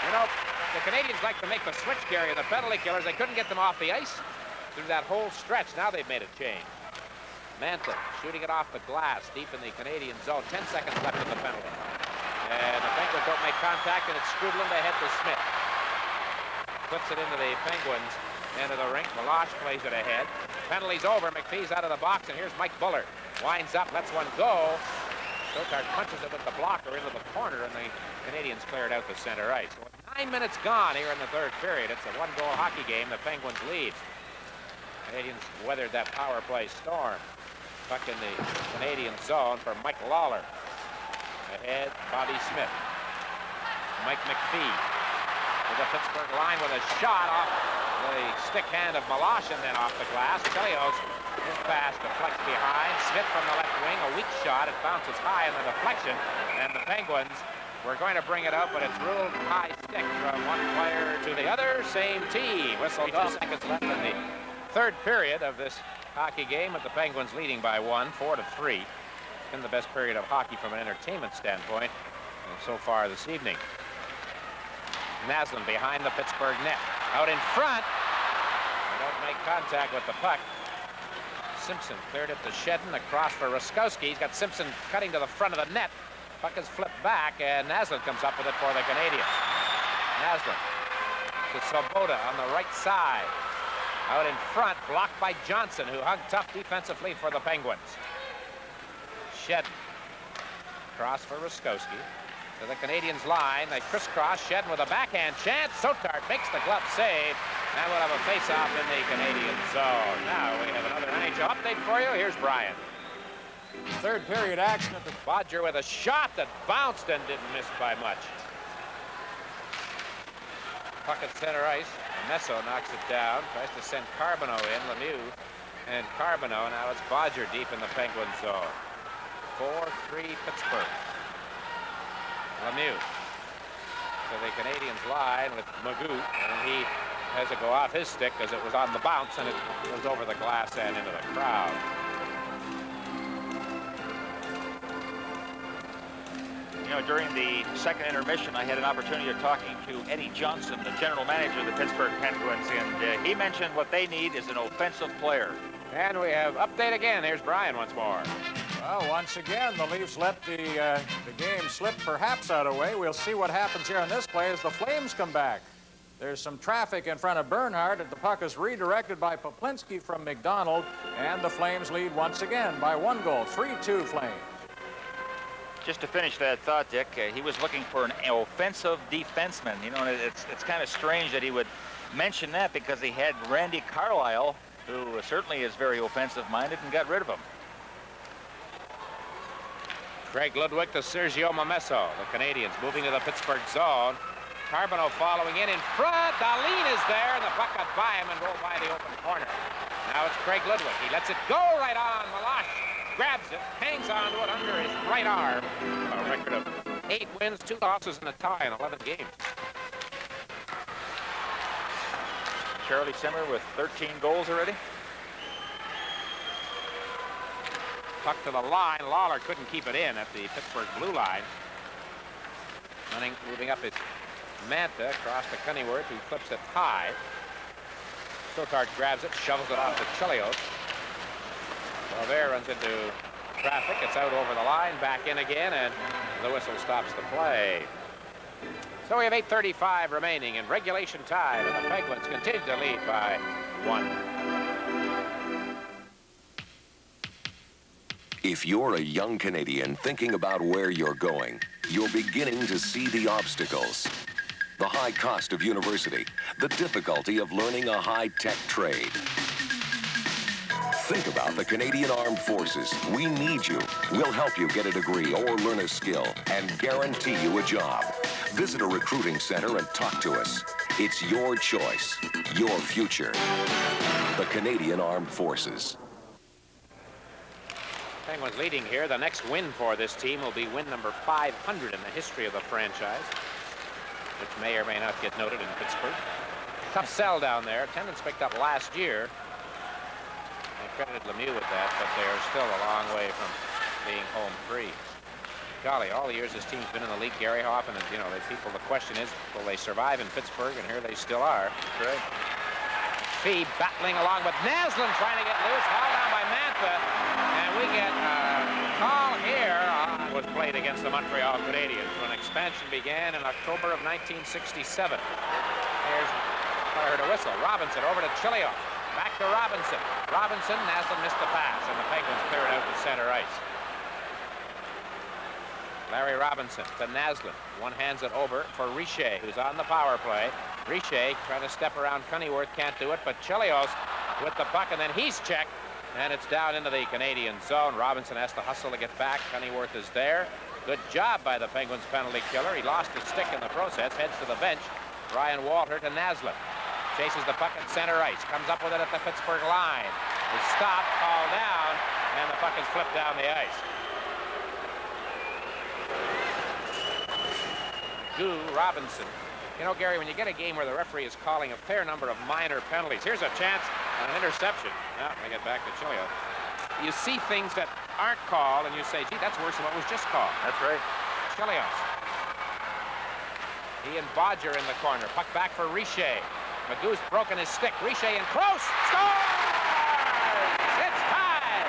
You know, the Canadiens like to make the switch, Gary, and the penalty killers. They couldn't get them off the ice through that whole stretch. Now they've made a change. Manta shooting it off the glass deep in the Canadian zone. 10 seconds left in the penalty. And the Penguins don't make contact, and it's Strudlin to head to Smith. Puts it into the Penguins end of the rink. Meloche plays it ahead. Penalty's over. McPhee's out of the box, and here's Mike Bullard. Winds up, lets one go. Sotart punches it with the blocker into the corner, and the Canadiens clear it out to center ice. So with 9 minutes gone here in the third period, it's a one-goal hockey game. The Penguins lead. Canadiens weathered that power play storm. Puck in the Canadian zone for Mike Lawler. Ahead, Bobby Smith. Mike McPhee to the Pittsburgh line with a shot off the stick hand of Meloche and then off the glass. Chelios, his pass deflects behind. Smith from the left wing, a weak shot. It bounces high in the deflection, and the Penguins were going to bring it up, but it's ruled high stick from one player to the other. Same team. Whistle 2 seconds left in the third period of this hockey game, with the Penguins leading by 1, 4-3. In the best period of hockey from an entertainment standpoint so far this evening. Naslund behind the Pittsburgh net. Out in front. They don't make contact with the puck. Simpson cleared it to Shedden. Across for Ruskowski. He's got Simpson cutting to the front of the net. Puck is flipped back, and Naslund comes up with it for the Canadiens. Naslund to Svoboda on the right side. Out in front, blocked by Johnson, who hung tough defensively for the Penguins. Shedden. Cross for Ruskowski. To the Canadiens line. They crisscross. Shedden with a backhand chance. Sotart makes the glove save. And we'll have a face-off in the Canadian zone. Now we have another NHL update for you. Here's Brian. Third period action at the... Bodger with a shot that bounced and didn't miss by much. Puck at center ice. Messo knocks it down. Tries to send Carbonneau in. Lemieux and Carbonneau. Now it's Bodger deep in the Penguin zone. 4-3 Pittsburgh. Lemieux to the Canadiens line with Magoo, and he has to go off his stick because it was on the bounce and it was over the glass and into the crowd. You know, during the second intermission, I had an opportunity of talking to Eddie Johnson, the general manager of the Pittsburgh Penguins, and he mentioned what they need is an offensive player. And we have update again. Here's Brian once more. Well, once again, the Leafs let the game slip perhaps out of the way. We'll see what happens here on this play as the Flames come back. There's some traffic in front of Bernhardt, and the puck is redirected by Poplinski from McDonald, and the Flames lead once again by 1 goal, 3-2 Flames. Just to finish that thought, Dick, he was looking for an offensive defenseman. You know, it's kind of strange that he would mention that because he had Randy Carlyle, who certainly is very offensive-minded, and got rid of him. Craig Ludwig to Sergio Momesso. The Canadiens moving to the Pittsburgh zone. Carbonneau following in front. Dahlin is there, and the puck got by him and rolled by the open corner. Now it's Craig Ludwig. He lets it go right on. Meloche grabs it, hangs on to it under his right arm. A record of 8 wins, 2 losses, and a tie in 11 games. Charlie Simmer with 13 goals already. Puck to the line. Lawler couldn't keep it in at the Pittsburgh blue line. Moving up is Manta across to Cunninworth, who flips it high. Sotart grabs it, shovels it off to Chelios. Valverde runs into traffic. It's out over the line, back in again, and the whistle stops the play. So we have 8:35 remaining in regulation time, and the Penguins continue to lead by 1. If you're a young Canadian thinking about where you're going, you're beginning to see the obstacles. The high cost of university, the difficulty of learning a high-tech trade. Think about the Canadian Armed Forces. We need you. We'll help you get a degree or learn a skill and guarantee you a job. Visit a recruiting center and talk to us. It's your choice, your future. The Canadian Armed Forces. Penguins leading here. The next win for this team will be win number 500 in the history of the franchise, which may or may not get noted in Pittsburgh. Tough sell down there. Attendance picked up last year. I credited Lemieux with that, but they are still a long way from being home free. Golly, all the years this team's been in the league, Gary Hoffman, and, you know, the question is, will they survive in Pittsburgh? And here they still are. Right. Fee battling along with Naslin trying to get loose, hauled down by Mantha, and we get a call here was played against the Montreal Canadiens when expansion began in October of 1967. Here's, I heard a whistle. Robinson over to Chilios. Back to Robinson. Robinson, Naslin missed the pass, and the Penguins clear it out to center ice. Larry Robinson to Naslin. One hands it over for Richer, who's on the power play. Richer trying to step around Cunnyworth, can't do it, but Chilios with the puck, and then he's checked, and it's down into the Canadian zone. Robinson has to hustle to get back. Cunnyworth is there. Good job by the Penguins penalty killer. He lost his stick in the process, heads to the bench. Ryan Walter to Naslin. Chases the puck at center ice, comes up with it at the Pittsburgh line. Is stopped, called down, and the puck is flipped down the ice. Goo Robinson. You know, Gary, when you get a game where the referee is calling a fair number of minor penalties, here's a chance on an interception. Now, I get back to Chilios. You see things that aren't called, and you say, gee, that's worse than what was just called. That's right. Chilios. He and Bodger in the corner. Puck back for Richer. Magoo's broken his stick. Richer and close. Scores! It's tied!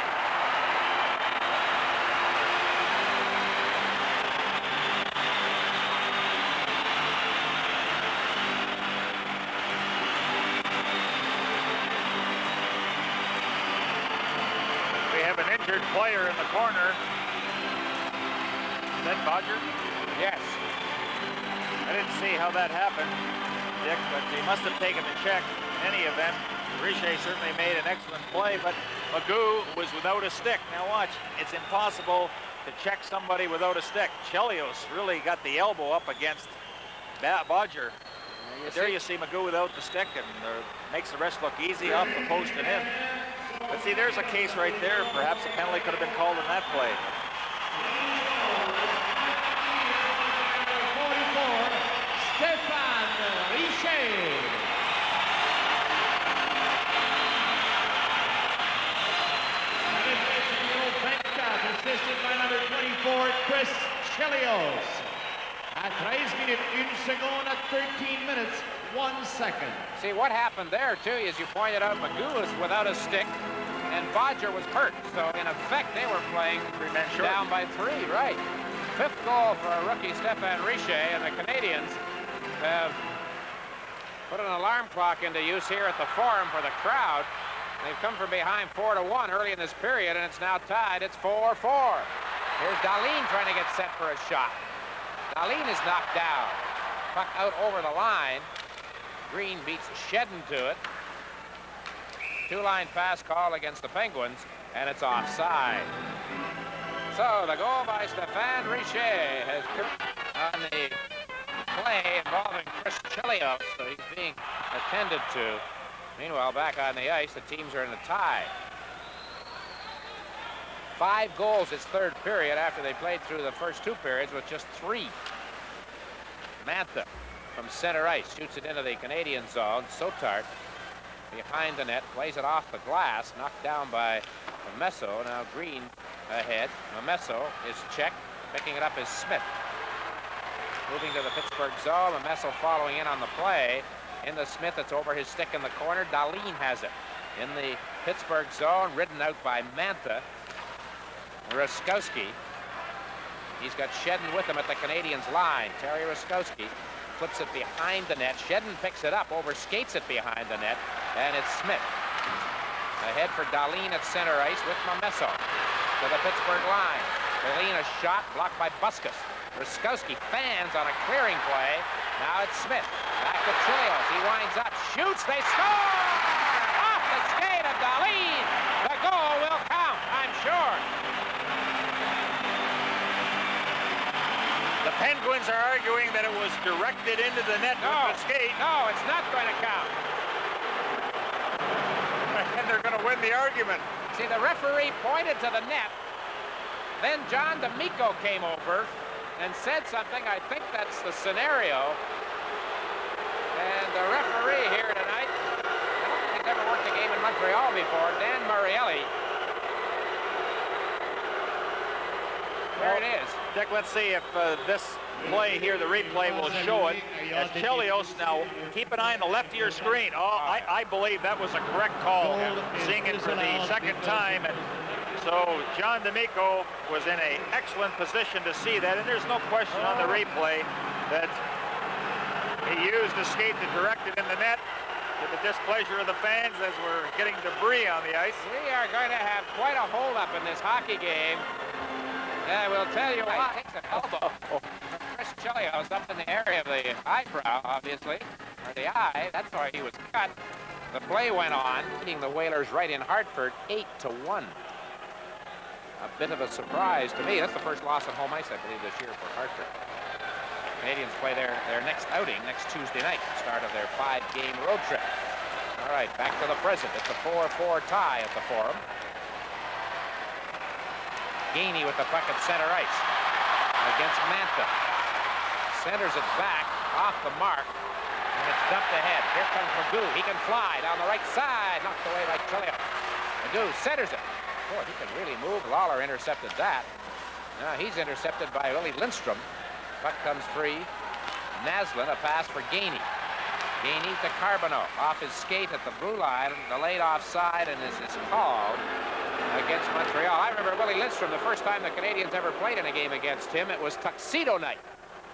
We have an injured player in the corner. Is that Bodger? Yes. I didn't see how that happened, Dick, but he must have taken the check. In any event, Richer certainly made an excellent play, but Magoo was without a stick. Now watch, it's impossible to check somebody without a stick. Chelios really got the elbow up against Bodger. There you see Magoo without the stick, and makes the rest look easy off the post and in. But see, there's a case right there. Perhaps a penalty could have been called in that play. Assisted by number 24, Chris Chelios. At 13 minutes, 1 seconde at 13 minutes, 1 second. See, what happened there, too, as you pointed out, Magoo was without a stick, and Bodger was hurt. So, in effect, they were playing down by 3, right? 5th goal for a rookie, Stéphane Richer, and the Canadiens have put an alarm clock into use here at the Forum for the crowd. They've come from behind 4-1 early in this period, and it's now tied. It's 4-4. Here's Dahlin trying to get set for a shot. Dahlin is knocked down. Puck out over the line. Green beats Shedden to it. Two-line pass call against the Penguins, and it's offside. So the goal by Stéphane Richer has come on the play involving Chris Chelios, so he's being attended to. Meanwhile, back on the ice, the teams are in a tie. 5 goals this third period after they played through the first 2 periods with just 3. Mantha from center ice shoots it into the Canadian zone. Sotart behind the net, plays it off the glass, knocked down by Mamesso. Now Green ahead. Mamesso is checked. Picking it up is Smith. Moving to the Pittsburgh zone. Mamesso following in on the play. Into Smith, it's over his stick in the corner. Dahlin has it. In the Pittsburgh zone, ridden out by Mantha. Ruskowski. He's got Shedden with him at the Canadiens line. Terry Ruskowski flips it behind the net. Shedden picks it up, overskates it behind the net, and it's Smith. Ahead for Dahlin at center ice with Mamesso to the Pittsburgh line. Dahlin a shot blocked by Buskus. Ruskowski fans on a clearing play. Now it's Smith. Back to Chelios. He winds up, shoots, they score! Off the skate of Dahlin. The goal will count, I'm sure. The Penguins are arguing that it was directed into the net with the skate. No, it's not going to count. And they're going to win the argument. See, the referee pointed to the net. Then John D'Amico came over and said something. I think that's the scenario. And the referee here tonight, I don't think he's ever worked a game in Montreal before, Dan Murrielli. There it is. Dick, let's see if this play here, the replay, will show it. As Chelios, now keep an eye on the left of your screen. Oh, I believe that was a correct call, seeing it for the second time. And so John D'Amico was in an excellent position to see that, and there's no question on the replay that he used the skate to direct it in the net to the displeasure of the fans as we're getting debris on the ice. We are going to have quite a hold-up in this hockey game. I will tell you what, takes an elbow. Chris Chelios up in the area of the eyebrow, obviously, or the eye. That's why he was cut. The play went on, beating the Whalers right in Hartford, 8-1. A bit of a surprise to me. That's the first loss on home ice, I believe, this year for Hartford. Canadiens play their next outing next Tuesday night, start of their 5-game road trip. All right, back to the present. It's a 4-4 tie at the Forum. Gainey with the puck at center ice against Manta. Centers it back off the mark, and it's dumped ahead. Here comes Magoo. He can fly down the right side, knocked away by Chelios. Magoo centers it. Boy, he can really move. Lawler intercepted that. Now he's intercepted by Willie Lindstrom. Puck comes free. Naslin, a pass for Gainey. Gainey to Carbonneau. Off his skate at the blue line, delayed offside, and is called against Montreal. I remember Willie Lindstrom, the first time the Canadiens ever played in a game against him, it was Tuxedo Night.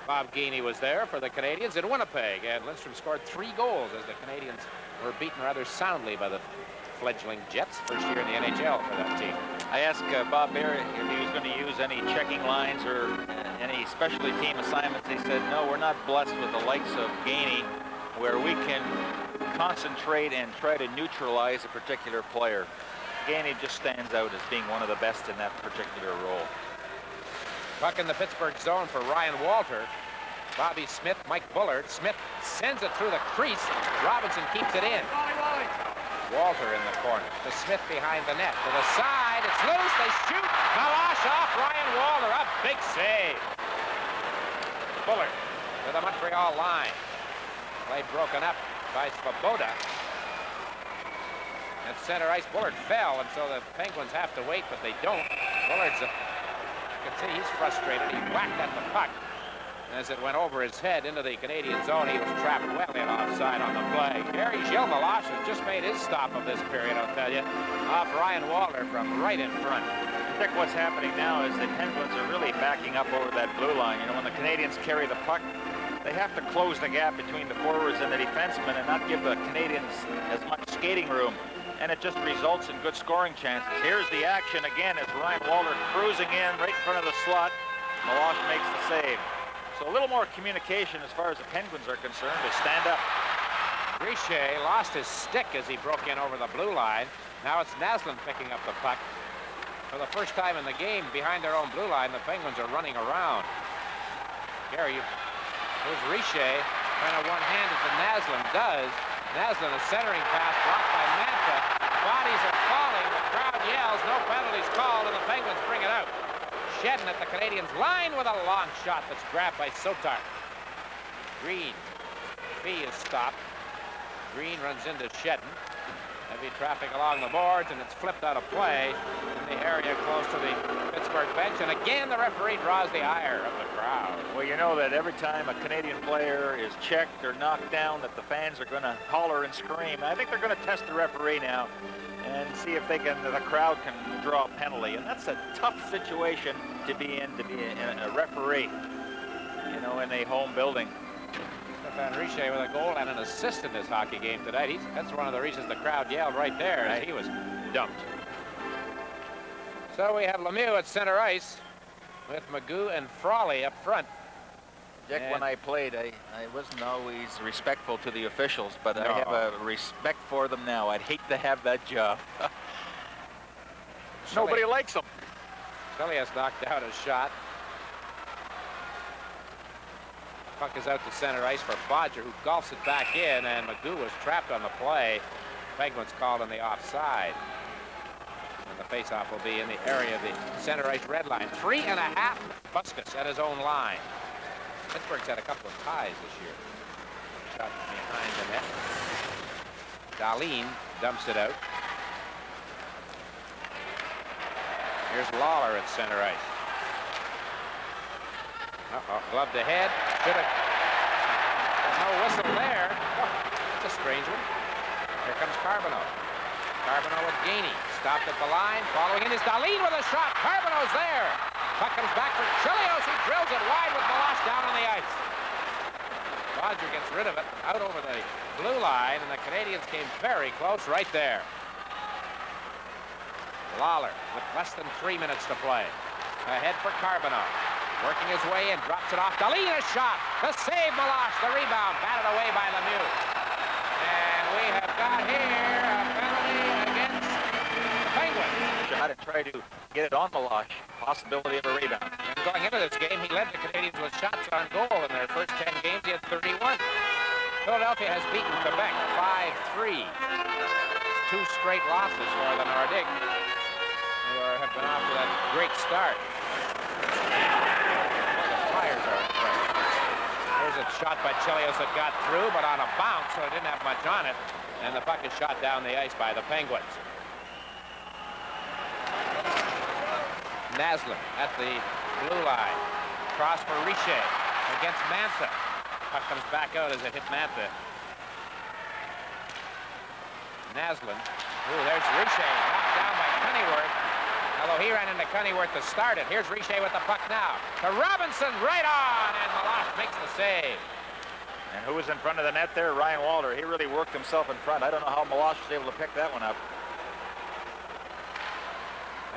Bob Gainey was there for the Canadiens in Winnipeg, and Lindstrom scored 3 goals as the Canadiens were beaten rather soundly by the fledgling Jets, first year in the NHL for that team. I asked Bob Barry if he was going to use any checking lines or any specialty team assignments. He said, no, we're not blessed with the likes of Gainey, where we can concentrate and try to neutralize a particular player. Gainey just stands out as being one of the best in that particular role. Puck in the Pittsburgh zone for Ryan Walter. Bobby Smith, Mike Bullard. Smith sends it through the crease. Robinson keeps it in. Walter in the corner. To Smith behind the net. To the side. It's loose. They shoot. Malash off Ryan Walter. A big save. Bullard to the Montreal line. Play broken up by Svoboda. At center ice, Bullard fell, and so the Penguins have to wait, but they don't. Bullard's, you can see he's frustrated. He whacked at the puck. As it went over his head into the Canadian zone, he was trapped well in offside on the play. Gary Gilles-Malache has just made his stop of this period, I'll tell you, off Ryan Walter from right in front. I think what's happening now is the Penguins are really backing up over that blue line. You know, when the Canadiens carry the puck, they have to close the gap between the forwards and the defensemen and not give the Canadiens as much skating room. And it just results in good scoring chances. Here's the action again as Ryan Walter cruising in right in front of the slot. Malash makes the save. So a little more communication as far as the Penguins are concerned to stand up. Richer lost his stick as he broke in over the blue line. Now it's Naslin picking up the puck. For the first time in the game, behind their own blue line, the Penguins are running around. Gary, here's Richer trying to one-hand it to Naslin. Does. Naslin, a centering pass blocked by Manta. Bodies are falling. The crowd yells. No penalties called, and the Penguins bring it out. Shedden at the Canadiens line with a long shot that's grabbed by Sotar. Green. Fee is stopped. Green runs into Shedden. Heavy traffic along the boards, and it's flipped out of play in the area close to the Pittsburgh bench. And again, the referee draws the ire of the crowd. Well, you know that every time a Canadian player is checked or knocked down, that the fans are going to holler and scream. I think they're going to test the referee now and see if the crowd can draw a penalty. And that's a tough situation to be in a referee, you know, in a home building. Stefan Richer with a goal and an assist in this hockey game tonight. That's one of the reasons the crowd yelled right there as he was dumped. So we have Lemieux at center ice with Magoo and Frawley up front. Dick, when I played, I wasn't always respectful to the officials, but I have a respect for them now. I'd hate to have that job. Nobody likes them. Chelios knocked out a shot. Puck is out to center ice for Bodger, who golfs it back in, and Magoo was trapped on the play. Penguins called on the offside. And the faceoff will be in the area of the center ice red line. 3.5. Buskus at his own line. Pittsburgh's had a couple of ties this year. Shot behind the net. Dahlin dumps it out. Here's Lawler at center ice. Gloved ahead. Should have. No whistle there. Oh, that's a strange one. Here comes Carbonneau. Carbonneau with Gainey. Stopped at the line. Following in is Dahlin with a shot. Carbonneau's there. Puck comes back for Chelios. He drills it wide with Meloche down on the ice. Bodger gets rid of it out over the blue line, and the Canadiens came very close right there. Lawler with less than 3 minutes to play. Ahead for Carbonneau. Working his way in, drops it off. Dahlin, a shot. The save, Meloche. The rebound, batted away by Lemieux. And we have got here a penalty against the Penguins. Shot and try to get it on Meloche. Possibility of a rebound. And going into this game, he led the Canadiens with shots on goal. In their first 10 games, he had 31. Philadelphia has beaten Quebec 5-3. 2 straight losses for the Nordiques, who have been off to that great start. The Flyers are impressive. There's a shot by Chelios that got through, but on a bounce, so it didn't have much on it. And the puck is shot down the ice by the Penguins. Naslin at the blue line. Cross for Richer against Mantha. Puck comes back out as it hit Mantha. Naslin. Ooh, there's Richer knocked down by Cunnyworth. Although he ran into Cunnyworth to start it. Here's Richer with the puck now. To Robinson, right on, and Meloche makes the save. And who was in front of the net there? Ryan Walter. He really worked himself in front. I don't know how Meloche was able to pick that one up.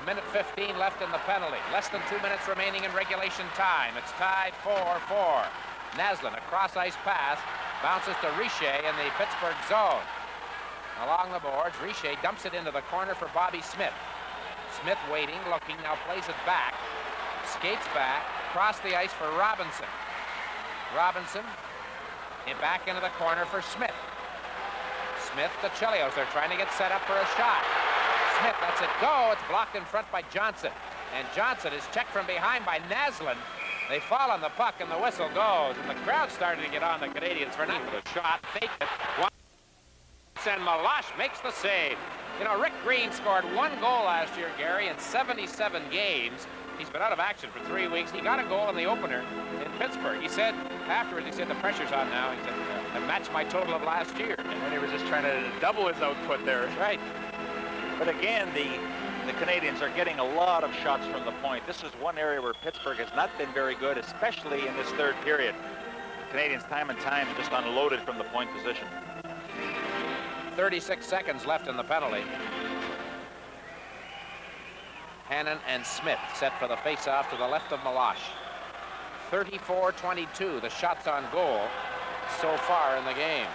1:15 left in the penalty. Less than 2 minutes remaining in regulation time. It's tied 4-4. Naslin, a cross-ice pass, bounces to Richer in the Pittsburgh zone. Along the boards, Richer dumps it into the corner for Bobby Smith. Smith waiting, looking, now plays it back. Skates back, across the ice for Robinson. Robinson, back into the corner for Smith. Smith to Chelios. They're trying to get set up for a shot. Smith lets it go. It's blocked in front by Johnson. And Johnson is checked from behind by Naslin. They fall on the puck, and the whistle goes. And the crowd started to get on the Canadiens for not the shot. Fake it. And Meloche makes the save. You know, Rick Green scored 1 goal last year, Gary, in 77 games. He's been out of action for 3 weeks. He got a goal in the opener in Pittsburgh. He said afterwards, he said, the pressure's on now. He said, I matched my total of last year. And when he was just trying to double his output there. Right. But again, the Canadiens are getting a lot of shots from the point. This is one area where Pittsburgh has not been very good, especially in this third period. The Canadiens time and time just unloaded from the point position. 36 seconds left in the penalty. Hannon and Smith set for the face-off to the left of Meloche. 34-22, the shots on goal so far in the game.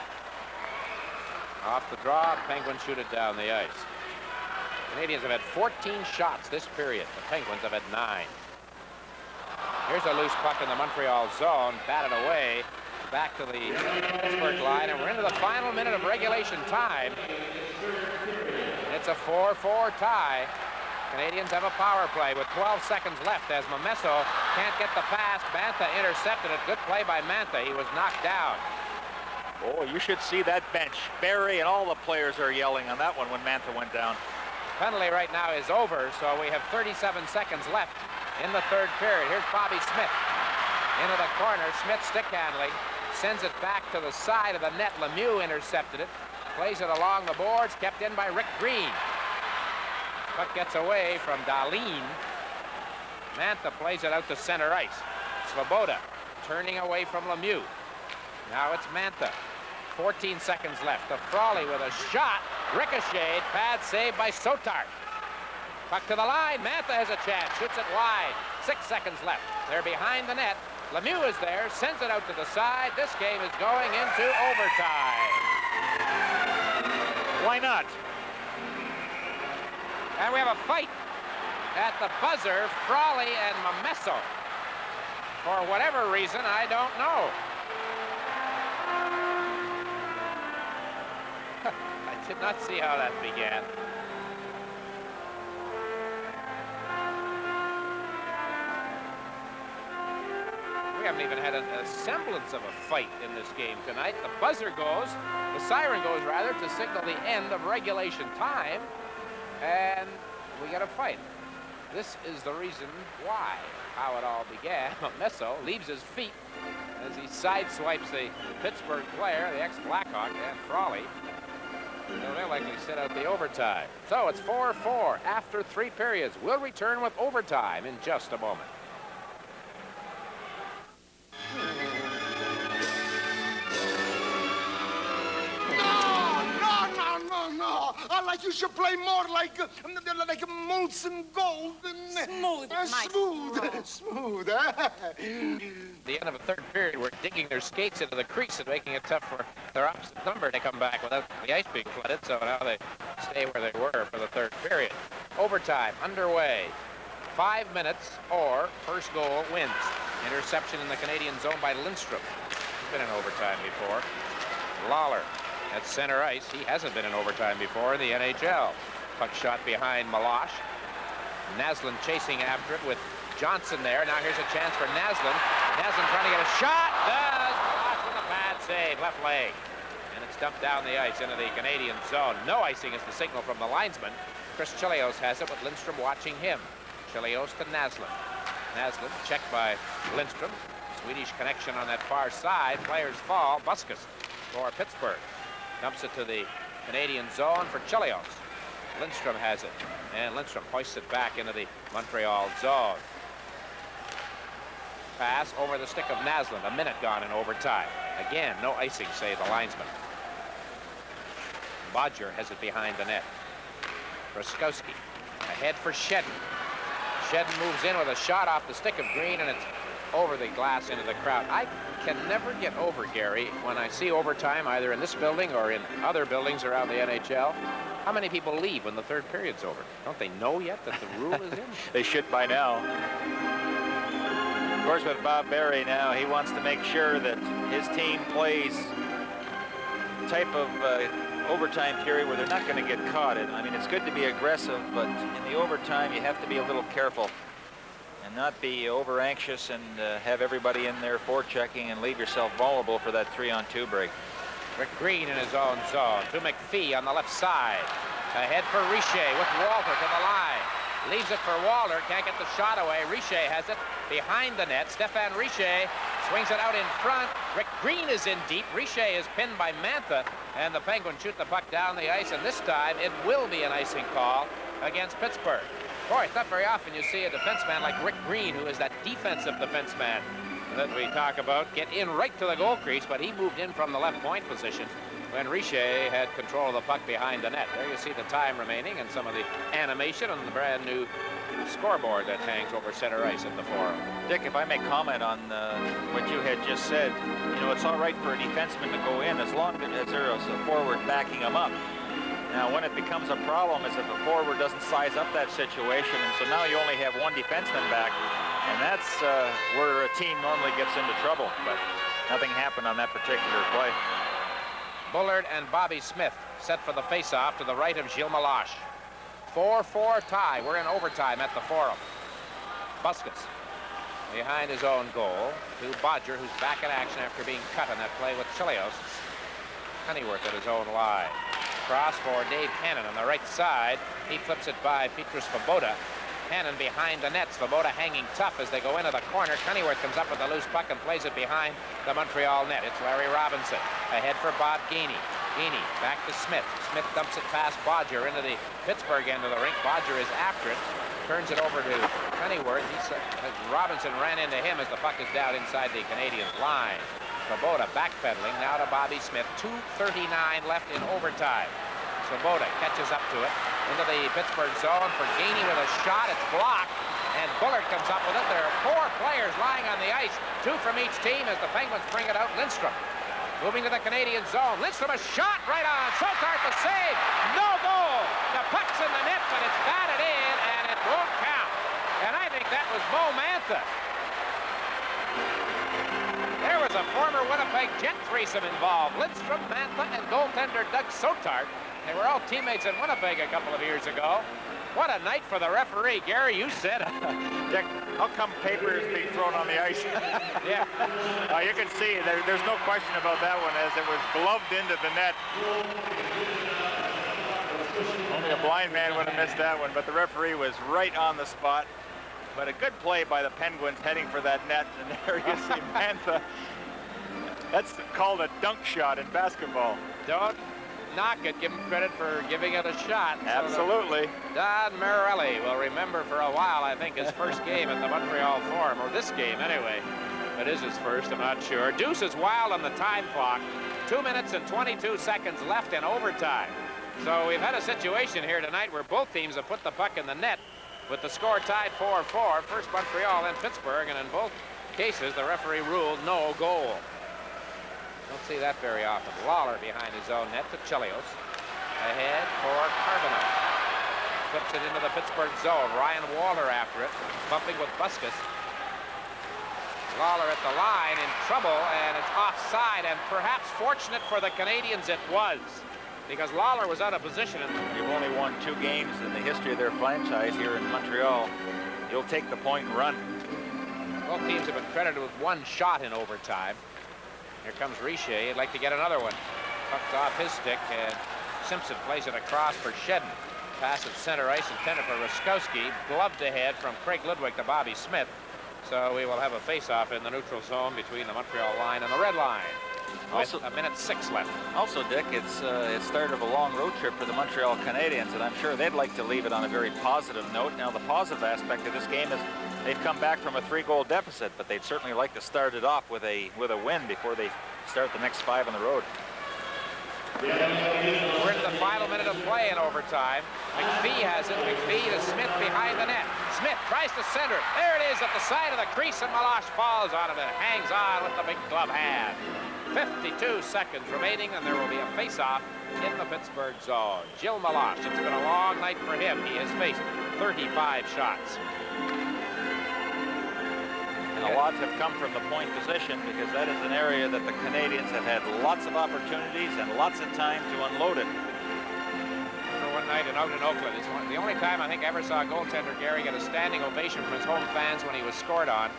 Off the draw, Penguins shoot it down the ice. Canadiens have had 14 shots this period. The Penguins have had 9. Here's a loose puck in the Montreal zone, batted away. Back to the Pittsburgh line, and we're into the final minute of regulation time. It's a 4-4 tie. Canadiens have a power play with 12 seconds left as Momesso can't get the pass. Mantha intercepted it. Good play by Mantha. He was knocked down. Oh, you should see that bench. Barry and all the players are yelling on that one when Mantha went down. Penalty right now is over, so we have 37 seconds left in the third period. Here's Bobby Smith into the corner. Smith stick handling. Sends it back to the side of the net. Lemieux intercepted it. Plays it along the boards. Kept in by Rick Green. Puck gets away from Dahlin. Mantha plays it out to center ice. Svoboda turning away from Lemieux. Now it's Mantha. 14 seconds left. To Frawley with a shot. Ricocheted. Pad saved by Sotart. Puck to the line. Mantha has a chance. Shoots it wide. 6 seconds left. They're behind the net. Lemieux is there, sends it out to the side. This game is going into overtime. Why not? And we have a fight at the buzzer, Frawley and Momesso. For whatever reason, I don't know. I did not see how that began. We haven't even had a semblance of a fight in this game tonight. The buzzer goes, the siren goes rather, to signal the end of regulation time, and we get a fight. This is the reason why, how it all began. Meso leaves his feet as he sideswipes the Pittsburgh player, the ex-Blackhawk, Dan Frawley. So they'll likely sit out the overtime. So it's 4-4 after 3 periods. We'll return with overtime in just a moment. No. I like you should play more like Molson Golden. Smooth, Mike. Smooth, huh? The end of a third period, we're digging their skates into the crease and making it tough for their opposite number to come back without the ice being flooded. So now they stay where they were for the third period. Overtime underway. 5 minutes or first goal wins. Interception in the Canadian zone by Lindstrom. He's been in overtime before. Lawler at center ice. He hasn't been in overtime before in the NHL. Puck shot behind Meloche. Naslund chasing after it with Johnson there. Now here's a chance for Naslund. Naslund trying to get a shot. Does. Meloche with a bad save. Left leg. And it's dumped down the ice into the Canadian zone. No icing is the signal from the linesman. Chris Chelios has it with Lindstrom watching him. Chelios to Naslund. Naslund checked by Lindstrom. Swedish connection on that far side. Players fall. Buskus for Pittsburgh. Dumps it to the Canadian zone for Chelios. Lindstrom has it, and Lindstrom hoists it back into the Montreal zone. Pass over the stick of Naslund. A minute gone in overtime. Again, no icing, say the linesman. Bodger has it behind the net. Ruskowski ahead for Shedden. Shedden moves in with a shot off the stick of Green, and it's over the glass into the crowd. I can never get over, Gary, when I see overtime either in this building or in other buildings around the NHL, how many people leave when the third period's over? Don't they know yet that the rule is in? They should by now. Of course, with Bob Berry now, he wants to make sure that his team plays the type of overtime period where they're not going to get caught. I mean, it's good to be aggressive, but in the overtime, you have to be a little careful and not be over anxious and have everybody in there forechecking and leave yourself vulnerable for that 3-on-2 break. Rick Green in his own zone to McPhee on the left side. Ahead for Richer with Walter to the line. Leaves it for Walter, can't get the shot away. Richer has it behind the net. Stéphane Richer swings it out in front. Rick Green is in deep. Richer is pinned by Mantha, and the Penguins shoot the puck down the ice, and this time it will be an icing call against Pittsburgh. Boy, it's not very often you see a defenseman like Rick Green, who is that defensive defenseman that we talk about, get in right to the goal crease, but he moved in from the left point position when Richer had control of the puck behind the net. There you see the time remaining and some of the animation on the brand new scoreboard that hangs over center ice at the Forum. Dick, if I may comment on what you had just said, you know, it's all right for a defenseman to go in as long as there's a forward backing him up. Now, when it becomes a problem is if a forward doesn't size up that situation, and so now you only have one defenseman back, and that's where a team normally gets into trouble, but nothing happened on that particular play. Bullard and Bobby Smith set for the face-off to the right of Gilles Meloche. 4-4 tie. We're in overtime at the Forum. Buskus behind his own goal to Bodger, who's back in action after being cut on that play with Chelios. Pennyworth at his own line. Cross for Dave Hannon on the right side. He flips it by Petrus Svoboda. Hannon behind the net. Svoboda hanging tough as they go into the corner. Pennyworth comes up with a loose puck and plays it behind the Montreal net. It's Larry Robinson. Ahead for Bob Gainey. Gainey back to Smith. Smith dumps it past Bodger into the Pittsburgh end of the rink. Bodger is after it. Turns it over to Pennyworth. Robinson ran into him as the puck is down inside the Canadiens line. Svoboda backpedaling now to Bobby Smith. 2:39 left in overtime. Svoboda catches up to it into the Pittsburgh zone for Gainey with a shot. It's blocked, and Bullard comes up with it. There are 4 players lying on the ice, 2 from each team as the Penguins bring it out. Lindstrom moving to the Canadian zone. Lindstrom a shot right on. Sotart the save. No goal. The puck's in the net, but it's batted in, and it won't count. And I think that was Mo Mantha. There was was a former Winnipeg Jet threesome involved. Lidstrom, Mantha, and goaltender Doug Sotart. They were all teammates in Winnipeg a couple of years ago. What a night for the referee. Gary, you said it. Dick, how come paper is being thrown on the ice? Yeah. You can see there's no question about that one, as it was gloved into the net. Only a blind man would have missed that one, but the referee was right on the spot. But a good play by the Penguins heading for that net, and there you see Mantha. That's called a dunk shot in basketball. Don't knock it. Give him credit for giving it a shot. Absolutely. So Don Morelli will remember for a while, I think, his first game at the Montreal Forum, or this game anyway. It is his first, I'm not sure. Deuce is wild on the time clock. 2 minutes and 22 seconds left in overtime. So we've had a situation here tonight where both teams have put the puck in the net with the score tied 4-4. First Montreal, then Pittsburgh, and in both cases the referee ruled no goal. Don't see that very often. Lawler behind his own net to Chelios. Ahead for Carbonneau. Flips it into the Pittsburgh zone. Ryan Walter after it, bumping with Buskus. Lawler at the line in trouble, and it's offside, and perhaps fortunate for the Canadiens it was, because Lawler was out of position. They've only won 2 games in the history of their franchise here in Montreal. You'll take the point and run. Both teams have been credited with 1 shot in overtime. Here comes Richer. He'd like to get another one. Pucked off his stick, and Simpson plays it across for Shedden. Pass at center ice intended for Ruskowski. Gloved ahead from Craig Ludwig to Bobby Smith. So we will have a face-off in the neutral zone between the Montreal line and the red line. Also, a minute 6 left. Also, Dick, it's start of a long road trip for the Montreal Canadiens, and I'm sure they'd like to leave it on a very positive note. Now, the positive aspect of this game is they've come back from a 3-goal deficit, but they'd certainly like to start it off with a win before they start the next 5 on the road. We're into the final minute of play in overtime. McPhee has it. McPhee to Smith behind the net. Smith tries to center it. There it is at the side of the crease, and Meloche falls on it and hangs on with the big glove hand. 52 seconds remaining, and there will be a face-off in the Pittsburgh zone. Gilles Meloche, it's been a long night for him. He has faced 35 shots. And a lot have come from the point position, because that is an area that the Canadiens have had lots of opportunities and lots of time to unload it. For one night out in Oakland, it's the only time I think I ever saw a goaltender, Gary, get a standing ovation from his home fans when he was scored on.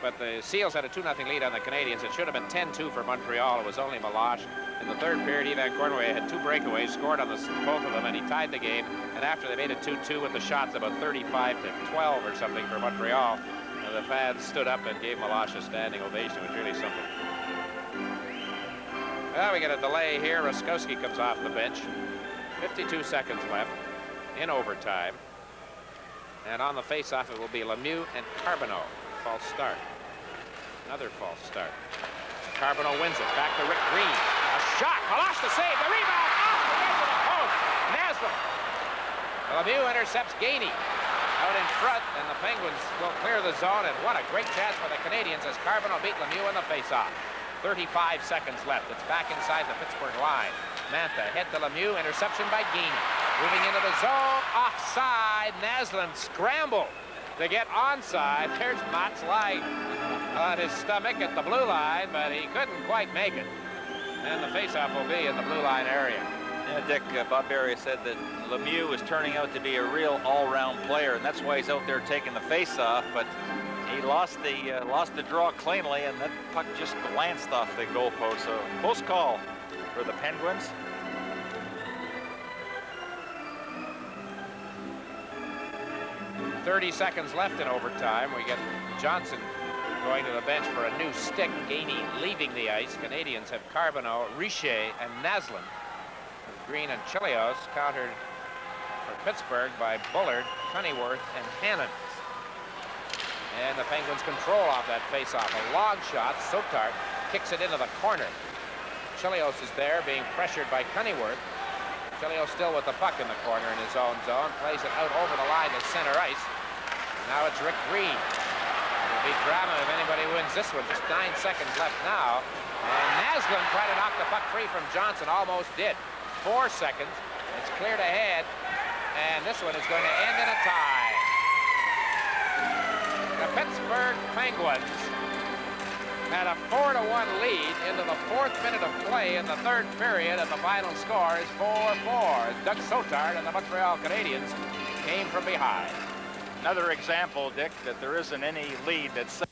But the Seals had a 2-0 lead on the Canadiens. It should have been 10-2 for Montreal. It was only Meloche. In the third period, Evan Cornway had 2 breakaways, scored on both of them, and he tied the game. And after they made it 2-2 with the shots, about 35-12 or something for Montreal, the fans stood up and gave Meloche a standing ovation. It was really something. Well, we get a delay here. Ruskowski comes off the bench. 52 seconds left in overtime. And on the face-off, it will be Lemieux and Carbonneau. False start. Another false start. Carbonneau wins it. Back to Rick Green. A shot. Meloche to save. The rebound off the edge of the post. Naslund. Lemieux intercepts Gainey out in front, and the Penguins will clear the zone. And what a great chance for the Canadiens as Carbonneau beat Lemieux in the face-off. 35 seconds left. It's back inside the Pittsburgh line. Mantha head to Lemieux. Interception by Gainey. Moving into the zone. Offside. Naslund scrambled to get onside. There's Mats lying on his stomach at the blue line, but he couldn't quite make it. And the faceoff will be in the blue line area. Yeah, Dick, Bob Barry said that Lemieux is turning out to be a real all-round player, and that's why he's out there taking the faceoff. But he lost the draw cleanly, and that puck just glanced off the goalpost. So close call for the Penguins. .30 seconds left in overtime. We get Johnson going to the bench for a new stick. Gainey leaving the ice. Canadiens have Carbonneau, Richer, and Naslund. Green and Chelios countered for Pittsburgh by Bullard, Honeyworth, and Hannon. And the Penguins control off that faceoff. A long shot. Sotart kicks it into the corner. Chelios is there being pressured by Honeyworth. Chelios still with the puck in the corner in his own zone. Plays it out over the line to center ice. Now it's Rick Green. It'll be drama if anybody wins this one. Just 9 seconds left now. And Naslund tried to knock the puck free from Johnson. Almost did. 4 seconds. It's cleared ahead. And this one is going to end in a tie. The Pittsburgh Penguins had a 4-1 lead into the 4th minute of play in the 3rd period, and the final score is 4-4. Doug Sotard and the Montreal Canadiens came from behind. Another example, Dick, that there isn't any lead that's